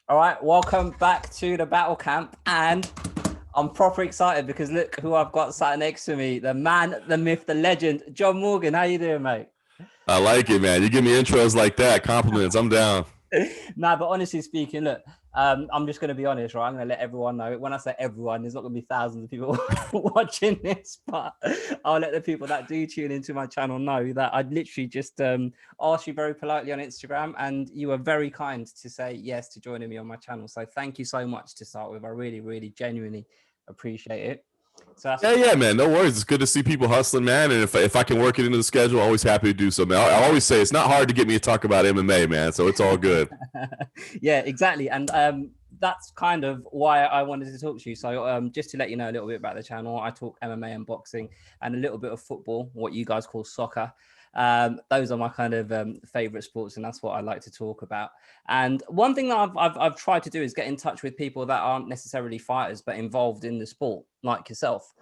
All right, welcome back to the battle camp, and I'm proper excited because look who I've got sat next to me, the man, the myth, the legend, John Morgan. How you doing, mate? I like it, man. You give me intros like that, compliments. I'm down. Nah, but honestly speaking, look, I'm just going to be honest, right? I'm going to let everyone know. When I say everyone, there's not going to be thousands of people watching this, but I'll let the people that do tune into my channel know that I'd literally just asked you very politely on Instagram, and you were very kind to say yes to joining me on my channel. So thank you so much to start with. I really, really, genuinely appreciate it. So that's Yeah, man. No worries. It's good to see people hustling, man. And if I can work it into the schedule, always happy to do so, man. I always say it's not hard to get me to talk about MMA, man. So it's all good. yeah, exactly. And that's kind of why I wanted to talk to you. So just to let you know a little bit about the channel, I talk MMA and boxing and a little bit of football, what you guys call soccer. Those are my kind of favorite sports, and that's what I like to talk about. And one thing that I've tried to do is get in touch with people that aren't necessarily fighters but involved in the sport, like yourself.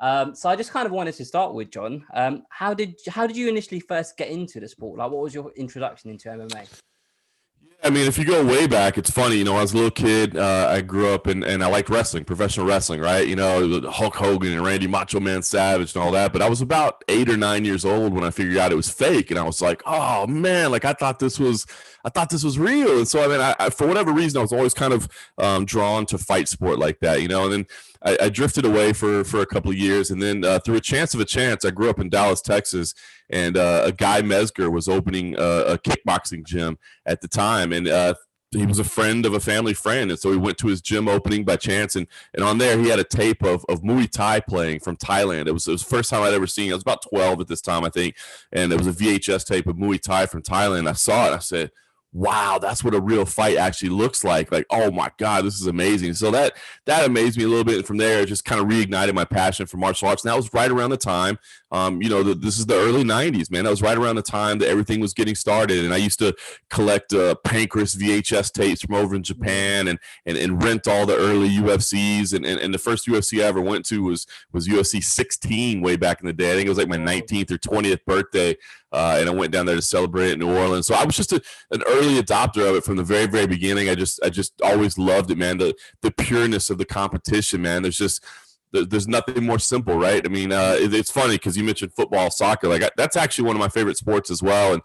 So I just kind of wanted to start with John. How did you initially first get into the sport? Like, what was your introduction into MMA? I mean, if you go way back, it's funny. I was a little kid. I grew up and I liked wrestling, professional wrestling, right? Hulk Hogan and Randy Macho Man Savage and all that. But I was about 8 or 9 years old when I figured out it was fake, and I was like, "Oh man!" Like I thought this was real. And so, I mean, I for whatever reason, I was always kind of drawn to fight sport like that, And then I drifted away for a couple of years, and then through a chance, I grew up in Dallas, Texas, and a guy Mesger was opening a kickboxing gym at the time, and he was a friend of a family friend, and so we went to his gym opening by chance, and on there he had a tape of Muay Thai playing from Thailand. It was the first time I'd ever seen it. I was about 12 at this time, I think, and it was a VHS tape of Muay Thai from Thailand. I saw it, I said, wow, that's what a real fight actually looks like. Like, oh my God, this is amazing. So that amazed me a little bit. And from there, it just kind of reignited my passion for martial arts. And that was right around the time, this is the early 90s, man. That was right around the time that everything was getting started. And I used to collect Pancras VHS tapes from over in Japan and rent all the early UFCs. And the first UFC I ever went to was UFC 16 way back in the day. I think it was like my 19th or 20th birthday. And I went down there to celebrate it in New Orleans. So I was just an early adopter of it from the very, very beginning. I just always loved it, man. The pureness of the competition, man. There's nothing more simple, right? I mean, it's funny because you mentioned football, soccer. That's actually one of my favorite sports as well. And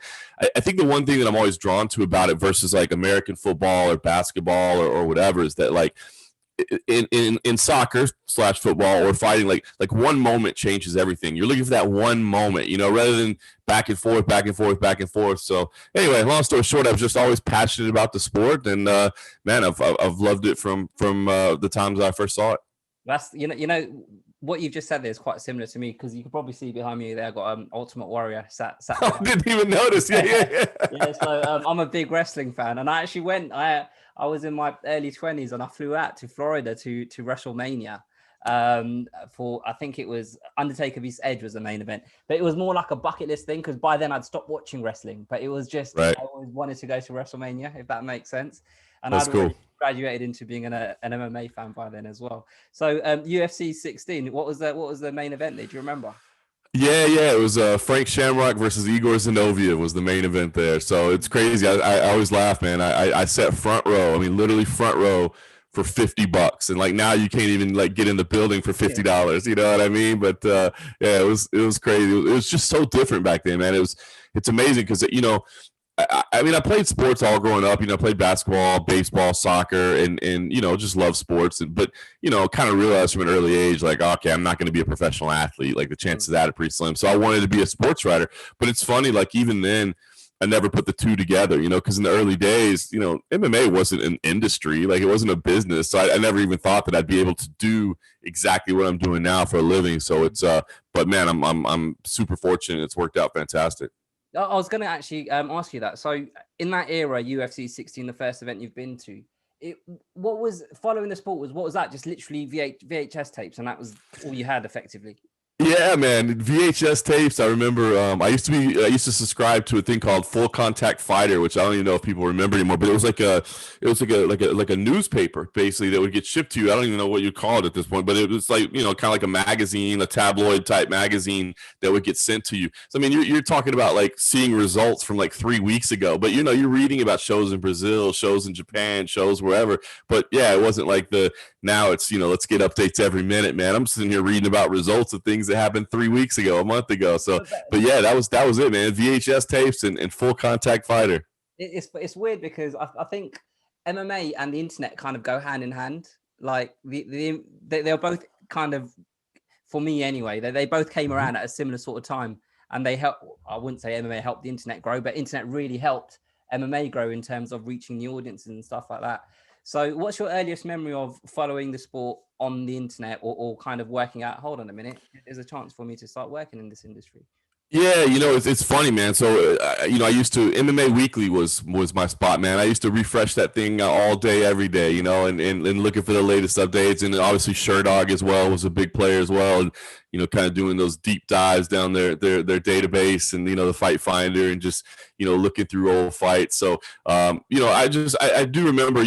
I think the one thing that I'm always drawn to about it versus like American football or basketball or whatever is that like in soccer / football or fighting, like one moment changes everything. You're looking for that one moment, rather than back and forth, back and forth, back and forth. So anyway, long story short, I was just always passionate about the sport, and man, I've loved it from the times I first saw it. That's what you've just said there is quite similar to me because you can probably see behind me there. I got Ultimate Warrior sat I behind. didn't even notice. Yeah. Yeah, so I'm a big wrestling fan, and I actually went. I was in my early 20s, and I flew out to Florida to WrestleMania. For I think it was Undertaker vs Edge was the main event, but it was more like a bucket list thing because by then I'd stopped watching wrestling. But it was just Right. I always wanted to go to WrestleMania, if that makes sense. And That's I'd cool. already graduated into being an MMA fan by then as well. So UFC 16, what was the main event there? Do you remember? Yeah. It was Frank Shamrock versus Igor Zenovia was the main event there. So it's crazy. I always laugh, man. I sat front row. I mean, literally front row for $50, and like now you can't even like get in the building for $50. You know what I mean? But yeah, it was crazy. It was just so different back then, man. It's amazing because I mean, I played sports all growing up. I played basketball, baseball, soccer, and just love sports. But kind of realized from an early age, like, okay, I'm not going to be a professional athlete. Like the chances of that are pretty slim. So I wanted to be a sports writer. But it's funny, like even then, I never put the two together. Because in the early days, MMA wasn't an industry, like it wasn't a business. So I never even thought that I'd be able to do exactly what I'm doing now for a living. So it's, but man, I'm super fortunate. It's worked out fantastic. I was going to actually ask you that. So in that era, UFC 16, the first event you've been to, what was following the sport was what was that? Just literally VHS tapes, and that was all you had effectively. Yeah, man. VHS tapes. I remember. I used to subscribe to a thing called Full Contact Fighter, which I don't even know if people remember anymore. But it was like a newspaper basically that would get shipped to you. I don't even know what you call it at this point, but it was like, kind of like a magazine, a tabloid type magazine that would get sent to you. So I mean, you're talking about like seeing results from like 3 weeks ago, but you're reading about shows in Brazil, shows in Japan, shows wherever. But yeah, it wasn't like now it's, let's get updates every minute, man. I'm sitting here reading about results of things that happened 3 weeks ago, a month ago. So, but yeah, that was it, man. VHS tapes and Full Contact Fighter. It's weird because I think MMA and the internet kind of go hand in hand. Like they're both kind of, for me anyway, they both came around at a similar sort of time, and they help. I wouldn't say MMA helped the internet grow, but internet really helped MMA grow in terms of reaching the audience and stuff like that. So what's your earliest memory of following the sport on the internet or kind of working out, hold on a minute, there's a chance for me to start working in this industry? Yeah, it's funny, man. So, I used to MMA Weekly was my spot, man. I used to refresh that thing all day, every day, and looking for the latest updates. And obviously, Sherdog as well was a big player as well, and kind of doing those deep dives down their database and the Fight Finder and just looking through old fights. So, I do remember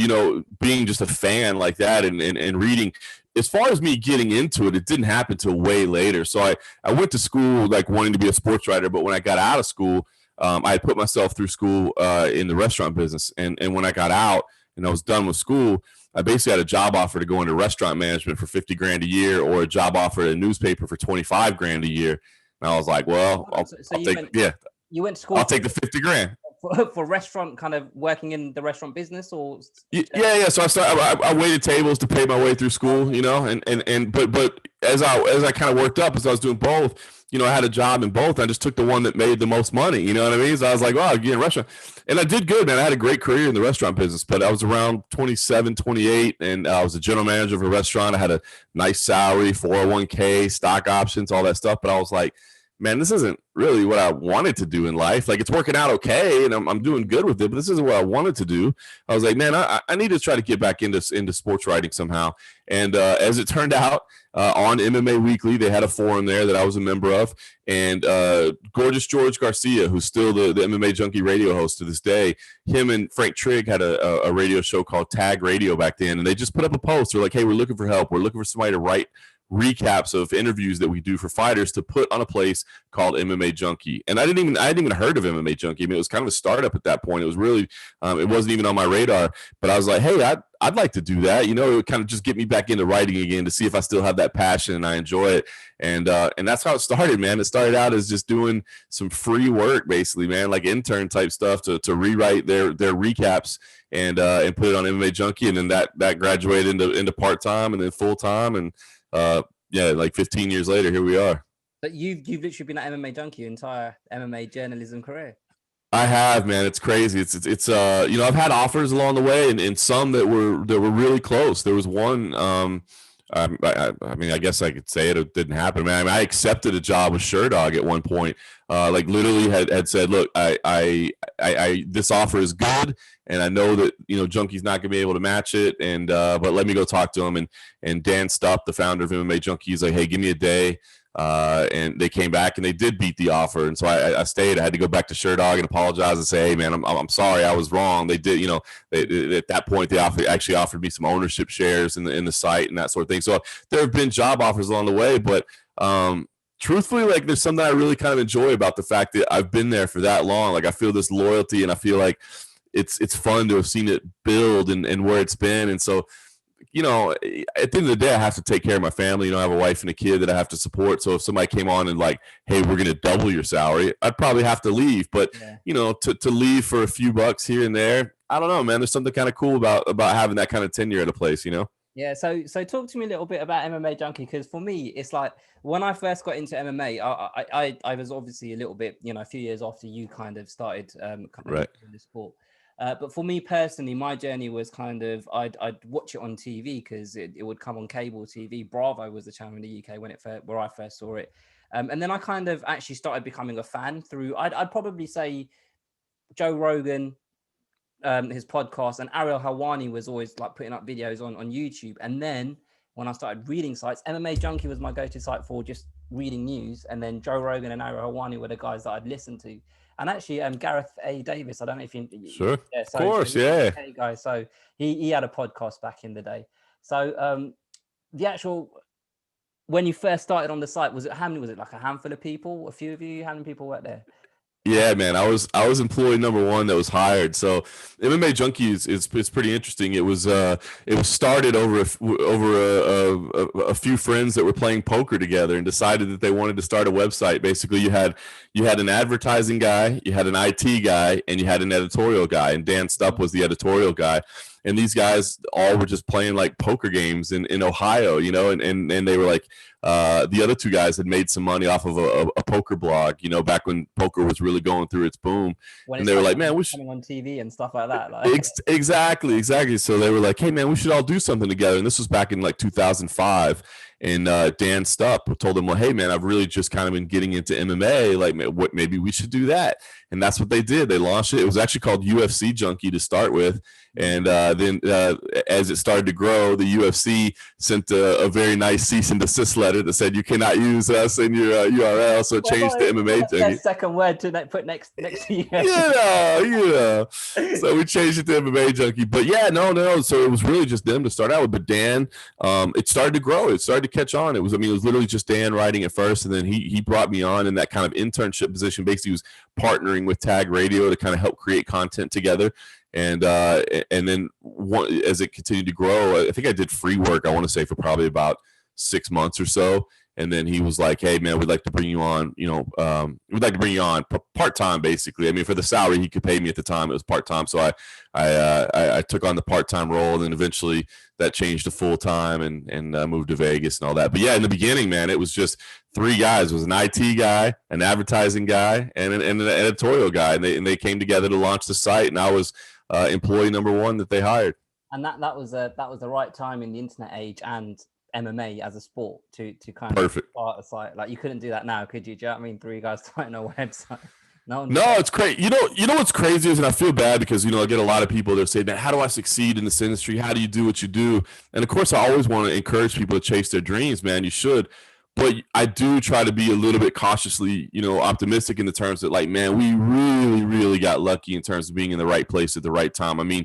being just a fan like that and reading. As far as me getting into it, it didn't happen till way later. So I went to school like wanting to be a sports writer, but when I got out of school, I had put myself through school in the restaurant business. And when I got out and I was done with school, I basically had a job offer to go into restaurant management for $50,000 a year, or a job offer at a newspaper for $25,000 a year. And I was like, well, I'll take you went to school. I'll take the $50,000. For restaurant, kind of working in the restaurant business, or yeah. So I waited tables to pay my way through school, but as I kind of worked up, as I was doing both, I had a job in both. I just took the one that made the most money, you know what I mean? So I was like, well, I'll get in a restaurant, and I did good, man. I had a great career in the restaurant business, but I was around 27, 28, and I was a general manager of a restaurant. I had a nice salary, 401k, stock options, all that stuff, but I was like, man, this isn't really what I wanted to do in life. Like, it's working out okay, and I'm doing good with it, but this isn't what I wanted to do. I was like, man, I need to try to get back into sports writing somehow. And as it turned out, on MMA Weekly, they had a forum there that I was a member of, and gorgeous George Garcia, who's still the MMA Junkie radio host to this day, him and Frank Trigg had a radio show called Tag Radio back then, and they just put up a post. They're like, hey, we're looking for help. We're looking for somebody to write recaps of interviews that we do for fighters to put on a place called MMA Junkie. And I hadn't even heard of MMA Junkie. I mean, it was kind of a startup at that point. It was really, it wasn't even on my radar, but I was like, hey, I'd like to do that. It would kind of just get me back into writing again to see if I still have that passion and I enjoy it. And that's how it started, man. It started out as just doing some free work, basically, man, like intern type stuff to rewrite their recaps and put it on MMA Junkie. And then that graduated into part-time and then full-time. And like 15 years later, here we are. But you've literally been at MMA Junkie your entire MMA journalism career. I have, man. It's crazy. It's I've had offers along the way, and some that were really close. There was one. I mean, I guess I could say it didn't happen, man. I mean, I accepted a job with Sherdog at one point. Like literally had said, look, I this offer is good, and I know that Junkie's not gonna be able to match it, and but let me go talk to him. And Dan Stupp, the founder of MMA Junkie, is like, hey, give me a day. And they came back and they did beat the offer, and so I stayed. I had to go back to Sherdog and apologize and say, hey man, I'm sorry, I was wrong. They did, at that point they actually offered me some ownership shares in the site and that sort of thing. So there have been job offers along the way, but truthfully, like, there's something I really kind of enjoy about the fact that I've been there for that long. Like, I feel this loyalty, and I feel like it's fun to have seen it build and where it's been. And so, at the end of the day, I have to take care of my family. I have a wife and a kid that I have to support. So if somebody came on and like, hey, we're going to double your salary, I'd probably have to leave. But, to leave for a few bucks here and there, I don't know, man. There's something kind of cool about having that kind of tenure at a place, Yeah, so talk to me a little bit about MMA Junkie, because for me, it's like when I first got into MMA, I was obviously a little bit, a few years after you kind of started right in the sport. But for me personally, my journey was kind of, I'd watch it on TV because it would come on cable TV. Bravo was the channel in the UK where I first saw it. And then I kind of actually started becoming a fan through, I'd probably say Joe Rogan, his podcast, and Ariel Helwani was always like putting up videos on YouTube. And then when I started reading sites, MMA Junkie was my go-to site for just reading news, and then Joe Rogan and Ariel Helwani were the guys that I'd listen to. And actually, Gareth A. Davis, I don't know if you Sure, yeah, of course, yeah. Hey guys, so he had a podcast back in the day. So the actual, when you first started on the site, was it like a handful of people, a few of you? How many people were there? Yeah, man, I was employee number one that was hired. So MMA Junkie is pretty interesting. It was started over a few friends that were playing poker together and decided that they wanted to start a website. Basically, you had an advertising guy, you had an IT guy, and you had an editorial guy. And Dan Stupp was the editorial guy. And these guys all were just playing like poker games in Ohio, you know, and they were like, the other two guys had made some money off of a poker blog, you know, back when poker was really going through its boom. And they were like, man, we should coming on TV and stuff like that. Like. Exactly. So they were like, hey, man, we should all do something together. And this was back in like 2005. And Dan Stupp told them, well, hey, man, I've really just kind of been getting into MMA. Like, maybe we should do that. And that's what they did. They launched it. It was actually called UFC Junkie to start with. And then as it started to grow, the UFC sent a very nice cease and desist letter that said you cannot use us in your URL. So it changed to MMA Junkie. Second word to put next to you. Yeah. So we changed it to MMA Junkie. But yeah, no. So it was really just them to start out with. But Dan, it started to grow. It started to catch on. It was literally just Dan writing at first, and then he brought me on in that kind of internship position. Basically, he was partnering with Tag Radio to kind of help create content together. And then as it continued to grow, I think I did free work, I want to say, for probably about 6 months or so. And then he was like, hey, man, we'd like to bring you on, we'd like to bring you on part-time, basically. I mean, for the salary he could pay me at the time, it was part-time. So I took on the part-time role, and then eventually that changed to full-time and moved to Vegas and all that. But yeah, in the beginning, man, it was just 3 guys. It was an IT guy, an advertising guy, and an editorial guy. And they came together to launch the site, and I was employee number one that they hired. And that was the right time in the internet age and MMA as a sport to kind of start a site. Like, you couldn't do that now, could you? Do you know what I mean? 3 guys starting a website. No, it's crazy. You know what's crazy is, and I feel bad because I get a lot of people that say, how do I succeed in this industry? How do you do what you do? And of course, I always want to encourage people to chase their dreams, man. You should. But I do try to be a little bit cautiously, optimistic in the terms that, like, man, we really, really got lucky in terms of being in the right place at the right time. I mean,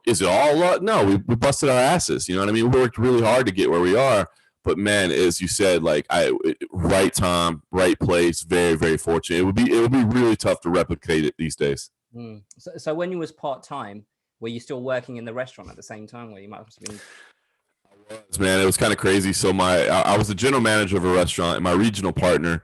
is it all luck? No, we busted our asses. You know what I mean? We worked really hard to get where we are. But man, as you said, like, right time, right place, very, very fortunate. It would be really tough to replicate it these days. So when you was part-time, were you still working in the restaurant at the same time, where you might have been? Man, it was kind of crazy. So I was the general manager of a restaurant, and my regional partner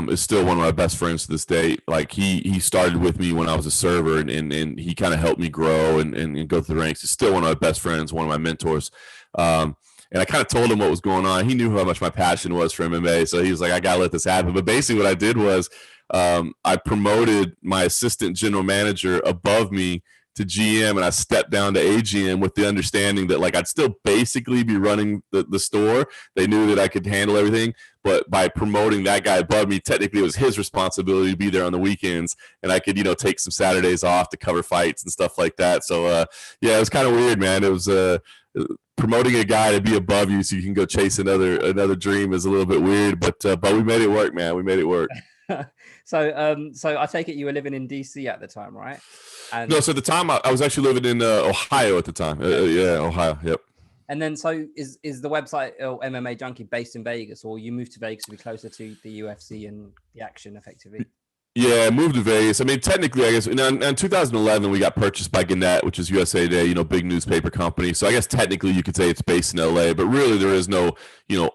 is still one of my best friends to this day. Like, he started with me when I was a server, and he kind of helped me grow and go through the ranks. He's still one of my best friends, one of my mentors. And I kind of told him what was going on. He knew how much my passion was for MMA, so he was like, I gotta let this happen. But basically what I did was I promoted my assistant general manager above me to GM, and I stepped down to AGM with the understanding that, like, I'd still basically be running the store. They knew that I could handle everything, but by promoting that guy above me, technically it was his responsibility to be there on the weekends, and I could, take some Saturdays off to cover fights and stuff like that. So yeah, it was kind of weird, man. It was promoting a guy to be above you so you can go chase another dream is a little bit weird, but we made it work, man. We made it work. So I take it you were living in DC at the time, right? No, so at the time I was actually living in Ohio at the time. Yeah, Ohio. Yep. And then, so is the website MMA Junkie based in Vegas, or you moved to Vegas to be closer to the UFC and the action, effectively? Yeah, I moved to Vegas. I mean, technically, I guess in 2011 we got purchased by Gannett, which is USA Today, big newspaper company. So I guess technically you could say it's based in LA, but really there is no,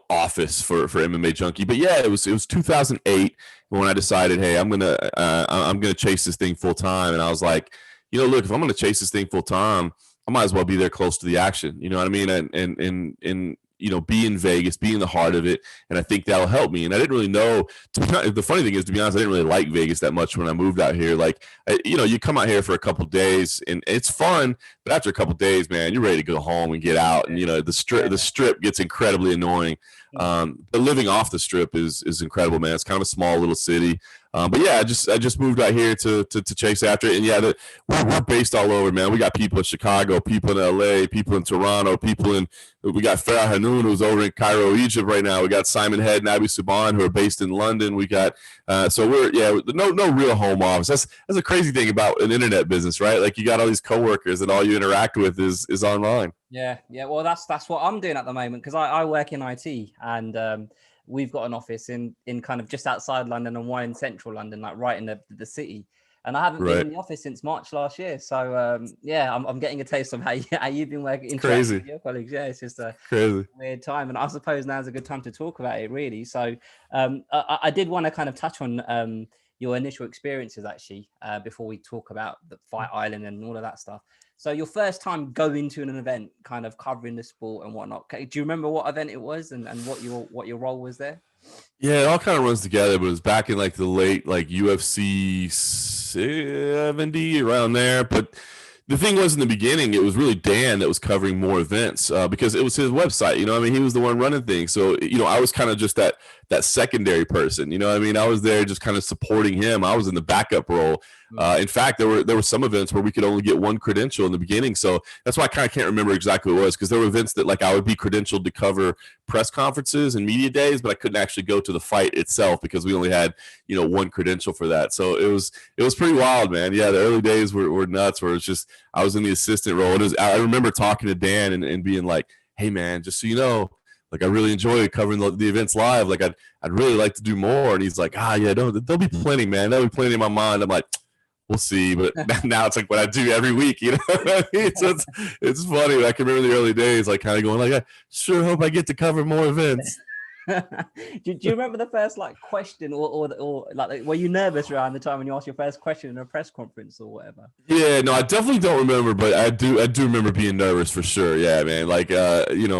office for MMA Junkie. But yeah, it was 2008 when I decided, hey, I'm gonna chase this thing full time. And I was like, look, if I'm gonna chase this thing full time, I might as well be there close to the action. You know what I mean? And be in Vegas, be in the heart of it. And I think that'll help me. And I didn't really know, the funny thing is, to be honest, I didn't really like Vegas that much when I moved out here. Like, you come out here for a couple of days and it's fun, but after a couple of days, man, you're ready to go home and get out. And, the strip gets incredibly annoying. But living off the strip is incredible, man. It's kind of a small little city. But yeah, I just moved out here to chase after it. And yeah, we're based all over, man. We got people in Chicago, people in LA, people in Toronto, we got Farah Hanoun, who's over in Cairo, Egypt right now. We got Simon Head and Abby Subban, who are based in London. We got so no real home office. That's a crazy thing about an internet business, right? Like you got all these coworkers and all you interact with is online. Yeah. Well, that's what I'm doing at the moment, because I work in IT, and we've got an office in kind of just outside London and one in central London, like right in the city. And I haven't been in the office since March last year. So I'm getting a taste of how you've been working, interacting with your colleagues. Yeah, it's just a crazy weird time, and I suppose now's a good time to talk about it, really. So I did want to kind of touch on your initial experiences, actually, before we talk about the Fight Island and all of that stuff. So your first time going to an event, kind of covering the sport and whatnot. Do you remember what event it was and what your role was there? Yeah, it all kind of runs together, but it was back in like the late UFC 70 around there. But the thing was, in the beginning, it was really Dan that was covering more events because it was his website. You know, I mean, he was the one running things. So, I was kind of just that secondary person. You know, I mean, I was there just kind of supporting him. I was in the backup role. In fact, there were some events where we could only get one credential in the beginning. So that's why I kind of can't remember exactly what it was, because there were events that like I would be credentialed to cover press conferences and media days, but I couldn't actually go to the fight itself because we only had, one credential for that. So it was pretty wild, man. Yeah, the early days were nuts, where it's just I was in the assistant role. I remember talking to Dan and being like, hey, man, just so you know, like I really enjoy covering the events live. Like I'd really like to do more. And he's like, yeah, there'll be plenty, man. There'll be plenty in my mind. I'm like, we'll see. But now it's like what I do every week, you know what I mean? So it's funny. I can remember the early days, like kind of going like, I sure hope I get to cover more events. do you remember the first question or like were you nervous around the time when you asked your first question in a press conference or whatever? Yeah, no, I definitely don't remember, but I do remember being nervous for sure. Yeah, man. Like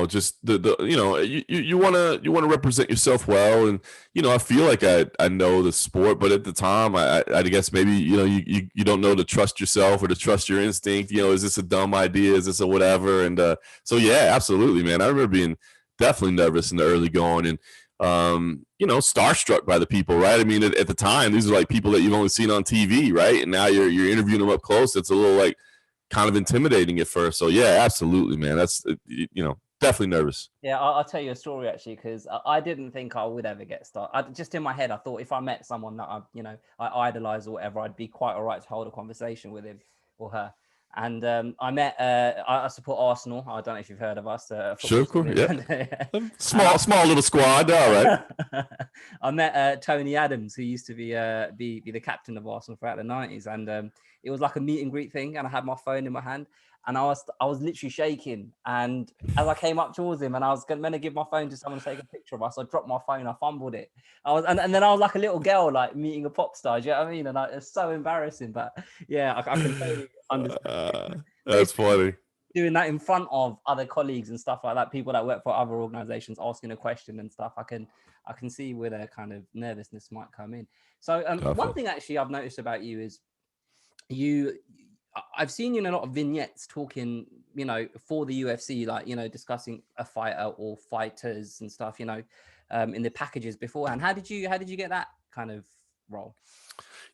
just you want to represent yourself well, and I feel like I know the sport, but at the time I guess maybe you don't know to trust yourself or to trust your instinct. Is this a dumb idea? Is this a whatever? And so yeah, absolutely, man. I remember being definitely nervous in the early going, and starstruck by the people, right? I mean, at the time, these are like people that you've only seen on TV, right? And now you're interviewing them up close. It's a little like kind of intimidating at first. So yeah, absolutely, man. That's definitely nervous. Yeah, I'll tell you a story actually, because I didn't think I would ever get started. Just in my head, I thought if I met someone that I idolize or whatever, I'd be quite all right to hold a conversation with him or her. And I met, I support Arsenal. I don't know if you've heard of us. Sure, cool. Yeah. Small little squad. All right. I met Tony Adams, who used to be the captain of Arsenal throughout the 90s. And it was like a meet and greet thing. And I had my phone in my hand. And I was literally shaking. And as I came up towards him and I was going to give my phone to someone to take a picture of us, I dropped my phone, I fumbled it. And then I was like a little girl, like meeting a pop star. Do you know what I mean? And it's so embarrassing. But yeah, I can totally understand. That's funny. Doing that in front of other colleagues and stuff like that, people that work for other organizations, asking a question and stuff, I can see where their kind of nervousness might come in. So one thing actually I've noticed about you is I've seen you in a lot of vignettes talking, for the UFC, like, discussing a fighter or fighters and stuff, in the packages beforehand. How did you get that kind of role?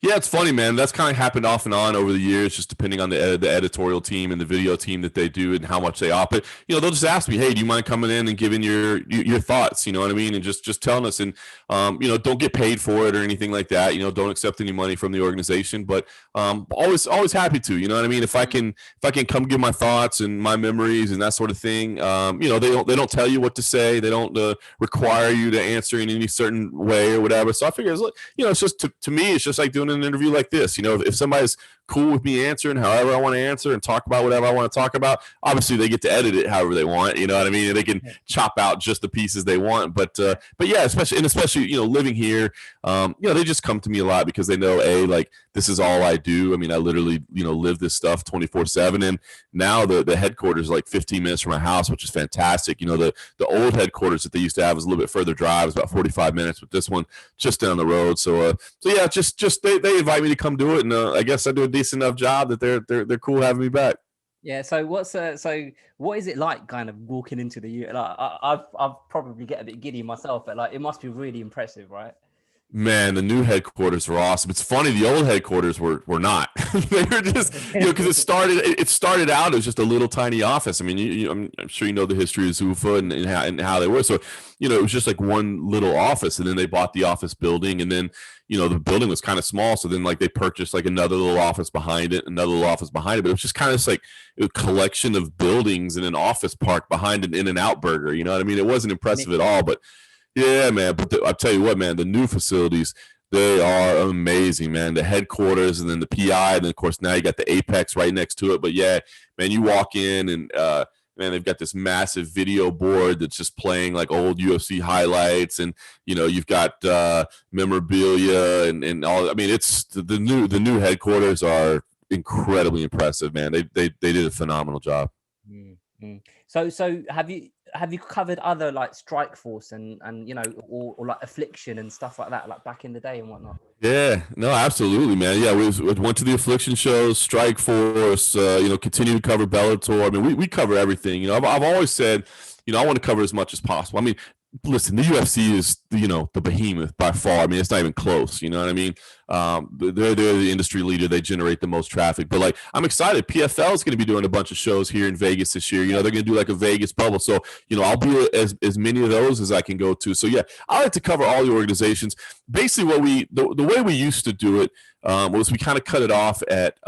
Yeah, it's funny, man. That's kind of happened off and on over the years, just depending on the editorial team and the video team that they do and how much they op it. They'll just ask me, hey, do you mind coming in and giving your thoughts, you know what I mean? And just telling us, and, don't get paid for it or anything like that. Don't accept any money from the organization, but always happy to, you know what I mean? If I can come give my thoughts and my memories and that sort of thing, they don't tell you what to say. They don't require you to answer in any certain way or whatever. So I figure, it's just, to me, it's just like doing an interview like this. If somebody's cool with me answering however I want to answer and talk about whatever I want to talk about, obviously they get to edit it however they want, you know what I mean? And they can chop out just the pieces they want. But yeah, especially living here, they just come to me a lot because they know, like, this is all I do. I mean, I literally, live this stuff 24/7. And now the headquarters is like 15 minutes from my house, which is fantastic. The old headquarters that they used to have was a little bit further drive, it's about 45 minutes, but this one just down the road. So yeah, just they invite me to come do it, and I guess I do a decent enough job that they're cool having me back. Yeah. So what is it like, kind of walking into the? Like, I've probably get a bit giddy myself, but like it must be really impressive, right? Man, the new headquarters were awesome. It's funny, the old headquarters were not. They were just, because it started out as just a little tiny office. I mean, I'm sure you know the history of Zufa and how they were. So, it was just like one little office, and then they bought the office building, and then the building was kind of small. So then like they purchased like another little office behind it, another little office behind it. But it was just kind of just like a collection of buildings and an office park behind an In-N-Out burger. You know what I mean? It wasn't impressive at all, but. Yeah, man. But I'll tell you what, man, the new facilities, they are amazing, man. The headquarters and then the PI. And then, of course, now you got the Apex right next to it. But, yeah, man, you walk in and, man, they've got this massive video board that's just playing like old UFC highlights. And, you've got memorabilia and all. I mean, it's the new headquarters are incredibly impressive, man. They did a phenomenal job. Mm-hmm. So have you covered other like Strike Force and or like Affliction and stuff like that, like back in the day and whatnot? Yeah, no, absolutely, man. Yeah, we went to the Affliction shows, Strike Force, continue to cover Bellator. I mean, we cover everything. I've always said, I want to cover as much as possible. I mean, listen, the UFC is, the behemoth by far. I mean, it's not even close. You know what I mean? They're the industry leader. They generate the most traffic. But like, I'm excited. PFL is going to be doing a bunch of shows here in Vegas this year. They're going to do like a Vegas bubble. So, I'll be as many of those as I can go to. So yeah, I like to cover all the organizations. Basically, the way we used to do it was we kind of cut it off at.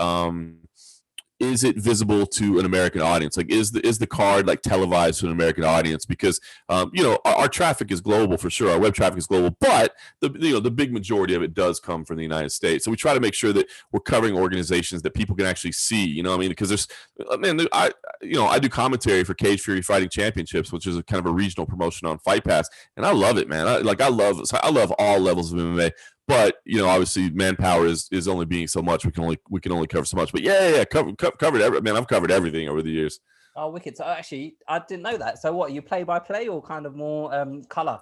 Is it visible to an American audience? Like, is the card like televised to an American audience? Because our traffic is global for sure. Our web traffic is global, but the big majority of it does come from the United States. So we try to make sure that we're covering organizations that people can actually see. Because there's, I do commentary for Cage Fury Fighting Championships, which is a kind of a regional promotion on Fight Pass, and I love it, man. I love all levels of MMA. But obviously, manpower is only being so much. We can only cover so much. But covered every. Man, I've covered everything over the years. Oh, wicked! So actually, I didn't know that. So what? You play by play or kind of more color?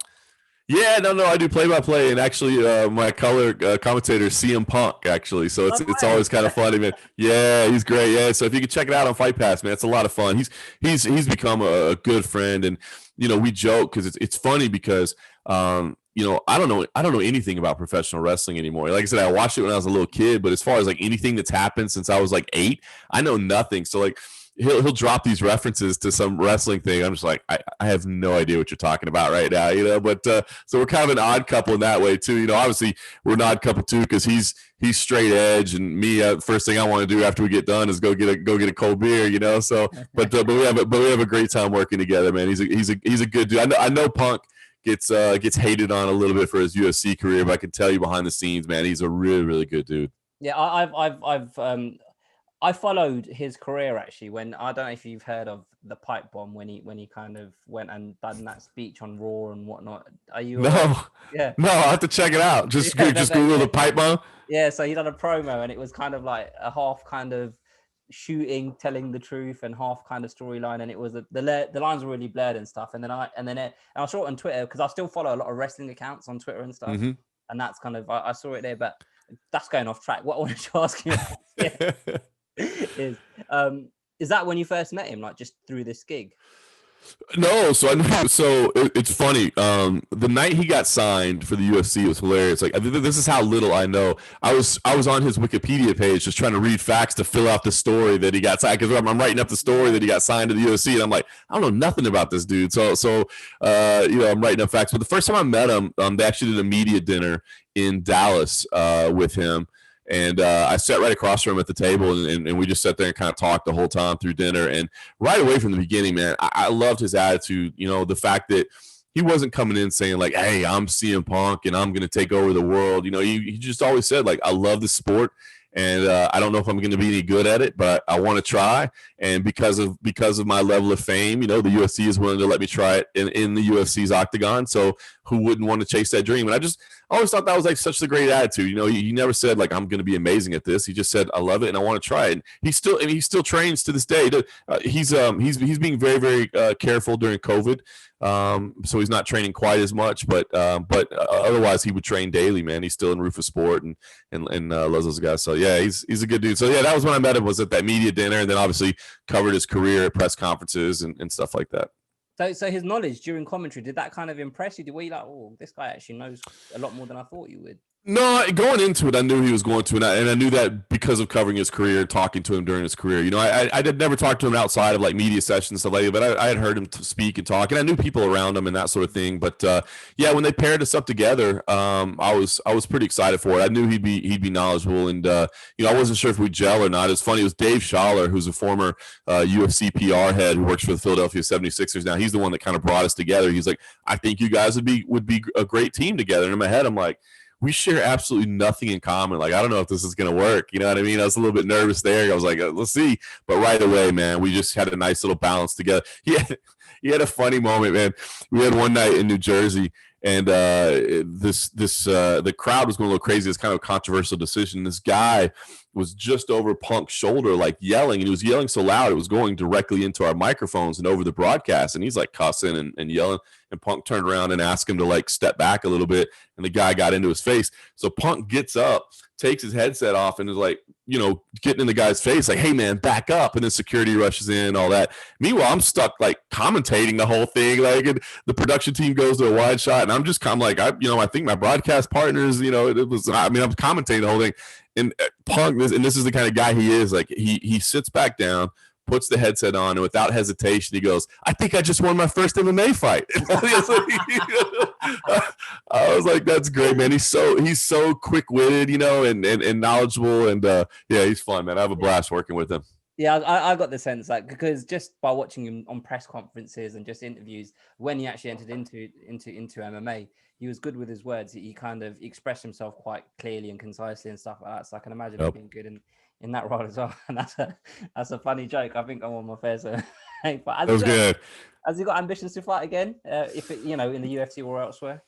Yeah, no, I do play by play, and actually, my color commentator is CM Punk. Actually, so it's always kind of funny, man. Yeah, he's great. Yeah, so if you can check it out on Fight Pass, man, it's a lot of fun. He's become a good friend, and we joke because it's funny because. I don't know anything about professional wrestling anymore. Like I said, I watched it when I was a little kid, but as far as like anything that's happened since I was like 8, I know nothing. So like he'll drop these references to some wrestling thing. I'm just like, I have no idea what you're talking about right now, but so we're kind of an odd couple in that way too. Obviously we're an odd couple too, because he's straight edge, and me, first thing I want to do after we get done is go get a cold beer, so but we have a great time working together, man. He's a good dude. I know Punk gets hated on a little bit for his UFC career, but I can tell you behind the scenes, man, he's a really, really good dude. Yeah, I followed his career actually when, I don't know if you've heard of the pipe bomb, when he kind of went and done that speech on Raw and whatnot. Are you? No, yeah. No, I have to check it out. Just Google the pipe bomb. Yeah, so he done a promo and it was kind of like a half kind of shooting, telling the truth, and half kind of storyline, and it was the lines were really blurred and stuff. And then I saw it on Twitter, because I still follow a lot of wrestling accounts on Twitter and stuff, and that's kind of I saw it there. But that's going off track. What I wanted to ask you is that when you first met him, like just through this gig? No, so it's funny. The night he got signed for the UFC, it was hilarious. Like, this is how little I know. I was on his Wikipedia page just trying to read facts to fill out the story that he got signed, because I'm writing up the story that he got signed to the UFC, and I'm like, I don't know nothing about this dude. So I'm writing up facts. But the first time I met him, they actually did a media dinner in Dallas with him. And I sat right across from him at the table, and we just sat there and kind of talked the whole time through dinner. And right away from the beginning, man, I loved his attitude. The fact that he wasn't coming in saying like, "Hey, I'm CM Punk and I'm going to take over the world." He just always said like, "I love the sport, and I don't know if I'm going to be any good at it, but I want to try. And because of my level of fame, the UFC is willing to let me try it in the UFC's octagon. So who wouldn't want to chase that dream?" And I always thought that was like such a great attitude. He never said like, "I'm going to be amazing at this." He just said, "I love it and I want to try it." And he still trains to this day. He's being very, very careful during COVID. So he's not training quite as much, but otherwise he would train daily, man. He's still in Rufus Sport and loves those guys. So yeah, he's a good dude. So yeah, that was when I met him, was at that media dinner, and then obviously covered his career at press conferences and stuff like that. So his knowledge during commentary, did that kind of impress you? Were you like, oh, this guy actually knows a lot more than I thought you would? No, going into it, I knew he was going to, and I knew that because of covering his career, talking to him during his career. You know, I did never talk to him outside of like media sessions and stuff like that, but I had heard him speak and talk, and I knew people around him and that sort of thing. But yeah, when they paired us up together, I was pretty excited for it. I knew he'd be knowledgeable, and you know, I wasn't sure if we'd gel or not. It's funny, it was Dave Schaller, who's a former UFC PR head who works for the Philadelphia 76ers now. He's the one that kind of brought us together. He's like, I think you guys would be a great team together. And in my head, I'm like, we share absolutely nothing in common. Like, I don't know if this is going to work. You know what I mean? I was a little bit nervous there. I was like, let's see. But right away, man, we just had a nice little balance together. He had a funny moment, man. We had one night in New Jersey, and the crowd was going a little crazy. It's kind of a controversial decision. This guy was just over Punk's shoulder, like yelling, and he was yelling so loud it was going directly into our microphones and over the broadcast. And he's like cussing and yelling. And Punk turned around and asked him to like step back a little bit, and the guy got into his face. So Punk gets up, takes his headset off, and is like, you know, getting in the guy's face, like, hey man, back up. And then security rushes in, all that. Meanwhile, I'm stuck like commentating the whole thing. Like, and the production team goes to a wide shot, and I'm just kind of like, I think my broadcast partners, you know, I'm commentating the whole thing. And Punk, this is the kind of guy he is. Like, he sits back down, puts the headset on, and without hesitation, he goes, I think I just won my first MMA fight. I was like, that's great, man. He's so quick-witted, you know, and knowledgeable, and yeah, he's fun, man. I have a blast working with him. Yeah, I got the sense, like, because just by watching him on press conferences and just interviews, when he actually entered into MMA, he was good with his words. He kind of expressed himself quite clearly and concisely and stuff like that. So I can imagine him being good in that role as well. And that's a funny joke. I think I'm on my fair. So that was good. Has he got ambitions to fight again? If it, you know, in the UFC or elsewhere?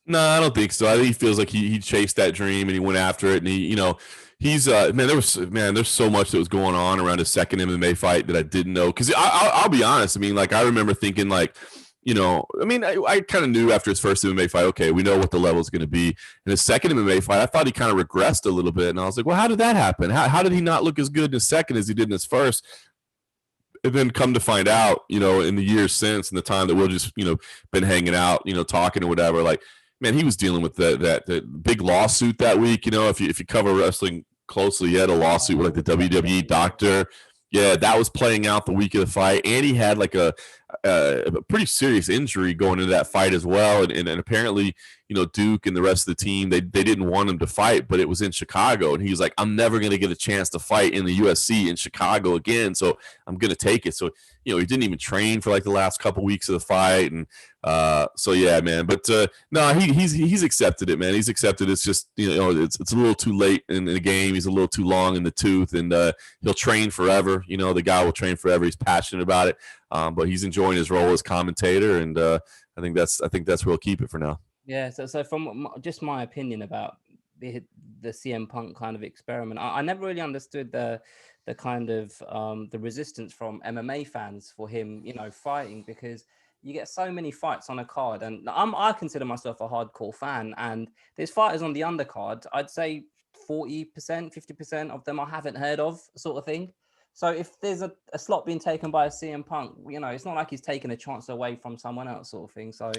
No, I don't think so. I think he feels like he chased that dream and he went after it. And he, you know, he's there's so much that was going on around his second MMA fight that I didn't know. Because I'll be honest. I mean, like, I remember thinking, like, you know, I mean, I kind of knew after his first MMA fight, okay, we know what the level is going to be. In his second MMA fight, I thought he kind of regressed a little bit. And I was like, well, how did that happen? How did he not look as good in his second as he did in his first? And then come to find out, you know, in the years since, and the time that we'll just, you know, been hanging out, you know, talking or whatever, like, man, he was dealing with that big lawsuit that week. You know, if you cover wrestling closely, he had a lawsuit with like the WWE doctor. Yeah, that was playing out the week of the fight, and he had like a pretty serious injury going into that fight as well. And apparently, you know, Duke and the rest of the team, they didn't want him to fight, but it was in Chicago, and he's like, I'm never going to get a chance to fight in the USC in Chicago again, so I'm going to take it. So, you know, he didn't even train for like the last couple weeks of the fight, and so yeah, man. But no, he's accepted it, man. He's accepted it. It's just, you know, it's a little too late in the game. He's a little too long in the tooth, and he'll train forever. You know, the guy will train forever. He's passionate about it, but he's enjoying his role as commentator, and I think that's where he'll keep it for now. Yeah. So from just my opinion about the CM Punk kind of experiment, I never really understood the kind of the resistance from MMA fans for him, you know, fighting, because you get so many fights on a card, and I consider myself a hardcore fan, and there's fighters on the undercard. I'd say 40%, 50% of them I haven't heard of, sort of thing. So if there's a slot being taken by a CM Punk, you know, it's not like he's taking a chance away from someone else, sort of thing. So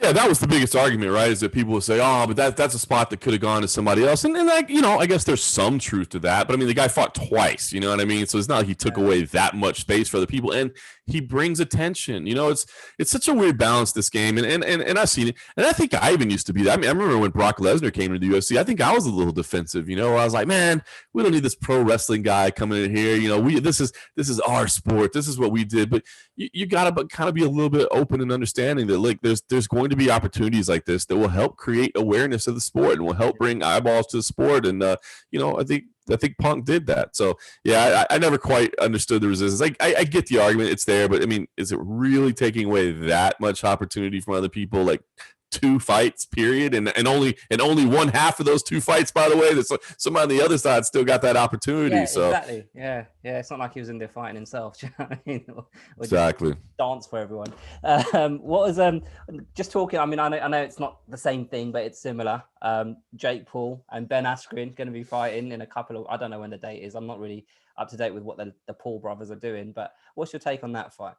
yeah, that was the biggest argument, right? Is that people would say, "Oh, but that's a spot that could have gone to somebody else," and like, you know, I guess there's some truth to that. But I mean, the guy fought twice, you know what I mean? So it's not like he took away that much space for other people, and he brings attention. You know, it's such a weird balance, this game, and I've seen it, and I think I even used to be that. I mean, I remember when Brock Lesnar came into the UFC, I think I was a little defensive. You know, where I was like, "Man, we don't need this pro wrestling guy coming in here. You know, this is our sport. This is what we did." But you gotta kind of be a little bit open and understanding that, like, there's going to be opportunities like this that will help create awareness of the sport and will help bring eyeballs to the sport. And you know, I think Punk did that. So yeah, I never quite understood the resistance. I get the argument, it's there, but I mean, is it really taking away that much opportunity from other people? Like, 2 fights, period, and only one half of those 2 fights, by the way, that somebody on the other side still got that opportunity. Yeah, so exactly. Yeah. It's not like he was in there fighting himself. Do you know what I mean? Or exactly. Dance for everyone. What was just talking? I mean, I know it's not the same thing, but it's similar. Jake Paul and Ben Askren going to be fighting in a couple of. I don't know when the date is. I'm not really up to date with what the Paul brothers are doing. But what's your take on that fight?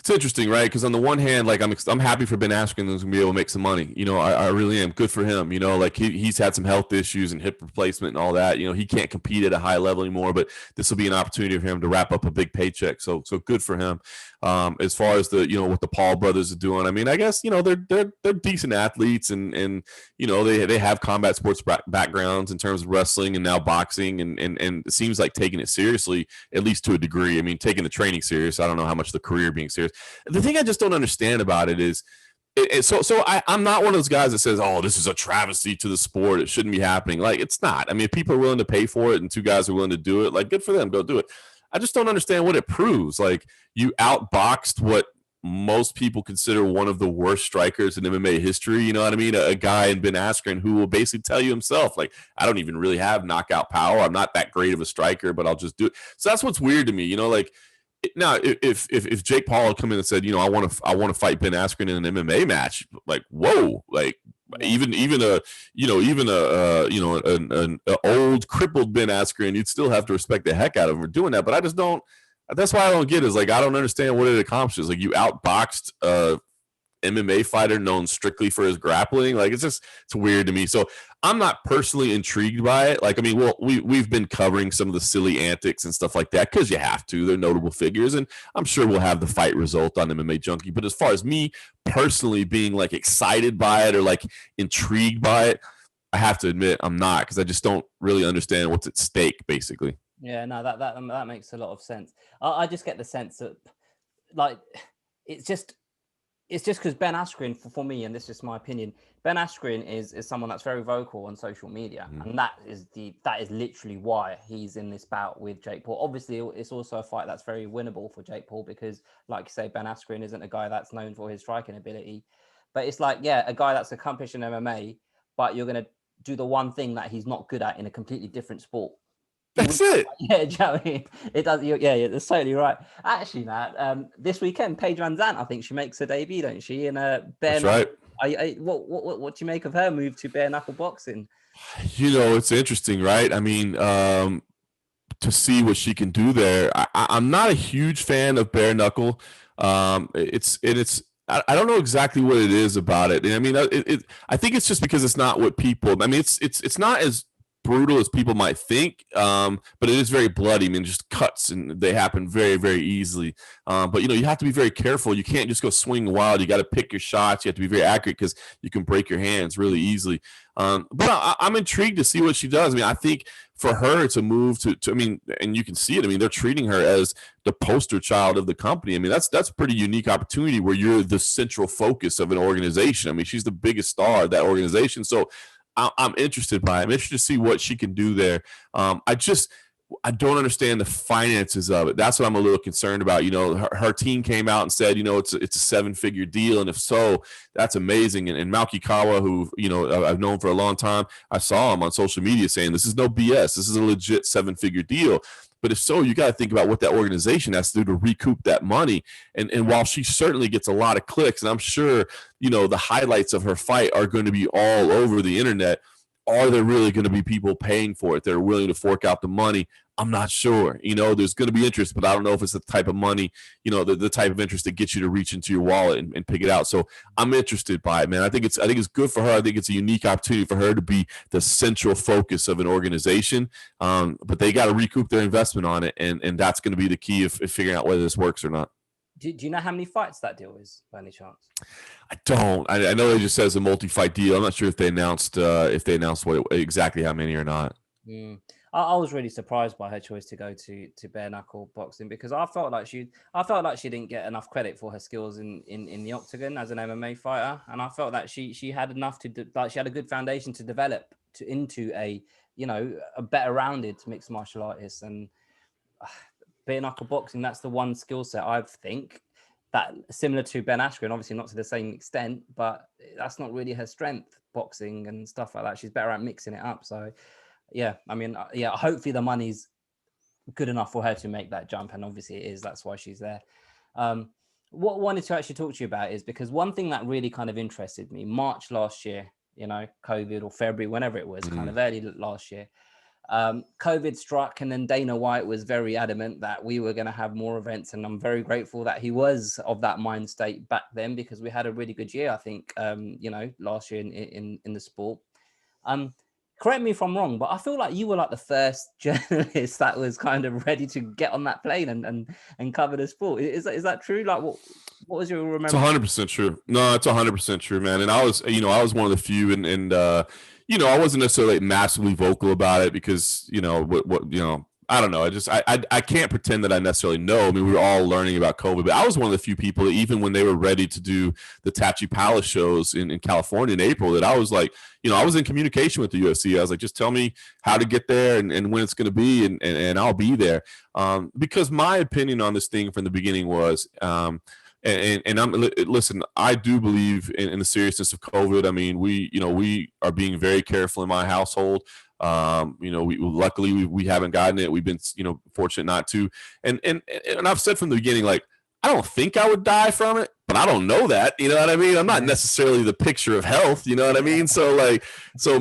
It's interesting, right? Because on the one hand, like I'm happy for Ben Askren who's gonna be able to make some money. You know, I really am. Good for him. You know, like he's had some health issues and hip replacement and all that. You know, he can't compete at a high level anymore. But this will be an opportunity for him to wrap up a big paycheck. So good for him. As far as the what the Paul brothers are doing, I mean, I guess they're decent athletes and they have combat sports backgrounds in terms of wrestling and now boxing and it seems like taking it seriously, at least to a degree. I mean, taking the training serious. I don't know how much the career being serious. The thing I just don't understand about it is, I'm not one of those guys that says, "Oh, this is a travesty to the sport. It shouldn't be happening." Like, it's not. I mean, if people are willing to pay for it and two guys are willing to do it, like, good for them. Go do it. I just don't understand what it proves. Like, you outboxed what most people consider one of the worst strikers in MMA history. You know what I mean? A guy in Ben Askren who will basically tell you himself, like, I don't even really have knockout power. I'm not that great of a striker, but I'll just do it. So that's what's weird to me. You know, like, now, if Jake Paul had come in and said, I want to fight Ben Askren in an MMA match, like, whoa, like even an old crippled Ben Askren, you'd still have to respect the heck out of him for doing that. But I just don't. That's why I don't get it. Is like, I don't understand what it accomplishes. Like, you outboxed MMA fighter known strictly for his grappling. Like, it's weird to me. So I'm not personally intrigued by it. Like, I mean, well, we've been covering some of the silly antics and stuff like that because you have to. They're notable figures, and I'm sure we'll have the fight result on MMA Junkie. But as far as me personally being like excited by it or like intrigued by it, I have to admit I'm not, because I just don't really understand what's at stake, basically. Yeah, no, that makes a lot of sense. I just get the sense that, like, it's just because Ben Askren, for me, and this is just my opinion, Ben Askren is someone that's very vocal on social media, and that is literally why he's in this bout with Jake Paul. Obviously, it's also a fight that's very winnable for Jake Paul because, like you say, Ben Askren isn't a guy that's known for his striking ability, but it's like, yeah, a guy that's accomplished in MMA, but you're gonna do the one thing that he's not good at in a completely different sport. That's it. Yeah, Joey. It does. Yeah, that's totally right. Actually, Matt, this weekend, Paige Van Zandt, I think she makes her debut, don't she? In bare That's right. What do you make of her move to bare knuckle boxing? It's interesting, right? I mean, to see what she can do there. I'm not a huge fan of bare knuckle. I don't know exactly what it is about it. I mean, I think it's just because it's not what people. I mean, it's not as brutal as people might think, but it is very bloody. I mean, just cuts, and they happen very, very easily. But you have to be very careful. You can't just go swing wild. You got to pick your shots. You have to be very accurate because you can break your hands really easily. But I'm intrigued to see what she does. I mean, I think for her, it's a move to I mean, and you can see it. I mean, they're treating her as the poster child of the company. I mean, that's a pretty unique opportunity where you're the central focus of an organization. I mean, she's the biggest star of that organization. So I'm interested by it. I'm interested to see what she can do there. I don't understand the finances of it. That's what I'm a little concerned about. Her team came out and said, it's a 7-figure deal. And if so, that's amazing. And Malky Kawa, who, I've known for a long time, I saw him on social media saying, this is no BS. This is a legit 7-figure deal. But if so, you got to think about what that organization has to do to recoup that money. And while she certainly gets a lot of clicks, and I'm sure, the highlights of her fight are going to be all over the internet, are there really going to be people paying for it that are willing to fork out the money? I'm not sure. There's going to be interest, but I don't know if it's the type of money, the type of interest that gets you to reach into your wallet and pick it out. So I'm interested by it, man. I think it's good for her. I think it's a unique opportunity for her to be the central focus of an organization. But they got to recoup their investment on it, and that's going to be the key of figuring out whether this works or not. Do you know how many fights that deal is, by any chance? I don't. I know they just says a multi-fight deal. I'm not sure if they announced exactly how many or not. I was really surprised by her choice to go to bare knuckle boxing because I felt like she didn't get enough credit for her skills in the octagon as an MMA fighter, and I felt that she had enough she had a good foundation to develop into a better rounded mixed martial artist. And bare knuckle boxing, that's the one skill set I think that similar to Ben Askren, obviously not to the same extent, but that's not really her strength, boxing and stuff like that. She's better at mixing it up. So yeah, I mean, hopefully the money's good enough for her to make that jump. And obviously it is, that's why she's there. What I wanted to actually talk to you about is because one thing that really kind of interested me, March last year, COVID or February, whenever it was, kind of early last year, COVID struck, and then Dana White was very adamant that we were going to have more events, and I'm very grateful that he was of that mind state back then, because we had a really good year, I think, last year in the sport. Correct me if I'm wrong, but I feel like you were like the first journalist that was kind of ready to get on that plane and cover the sport. Is that true? Like, what was your remembrance? It's 100% true. No, it's 100% true, man. And I was one of the few, and I wasn't necessarily massively vocal about it because, I don't know. I can't pretend that I necessarily know. I mean, we were all learning about COVID, but I was one of the few people that even when they were ready to do the Tachi Palace shows in California in April, that I was like, I was in communication with the UFC. I was like, just tell me how to get there and when it's going to be, and I'll be there. Because my opinion on this thing from the beginning was, listen, I do believe in the seriousness of COVID. I mean, we are being very careful in my household. Luckily we haven't gotten it. We've been, fortunate not to. And I've said from the beginning, like, I don't think I would die from it, but I don't know that, you know what I mean? I'm not necessarily the picture of health, you know what I mean? So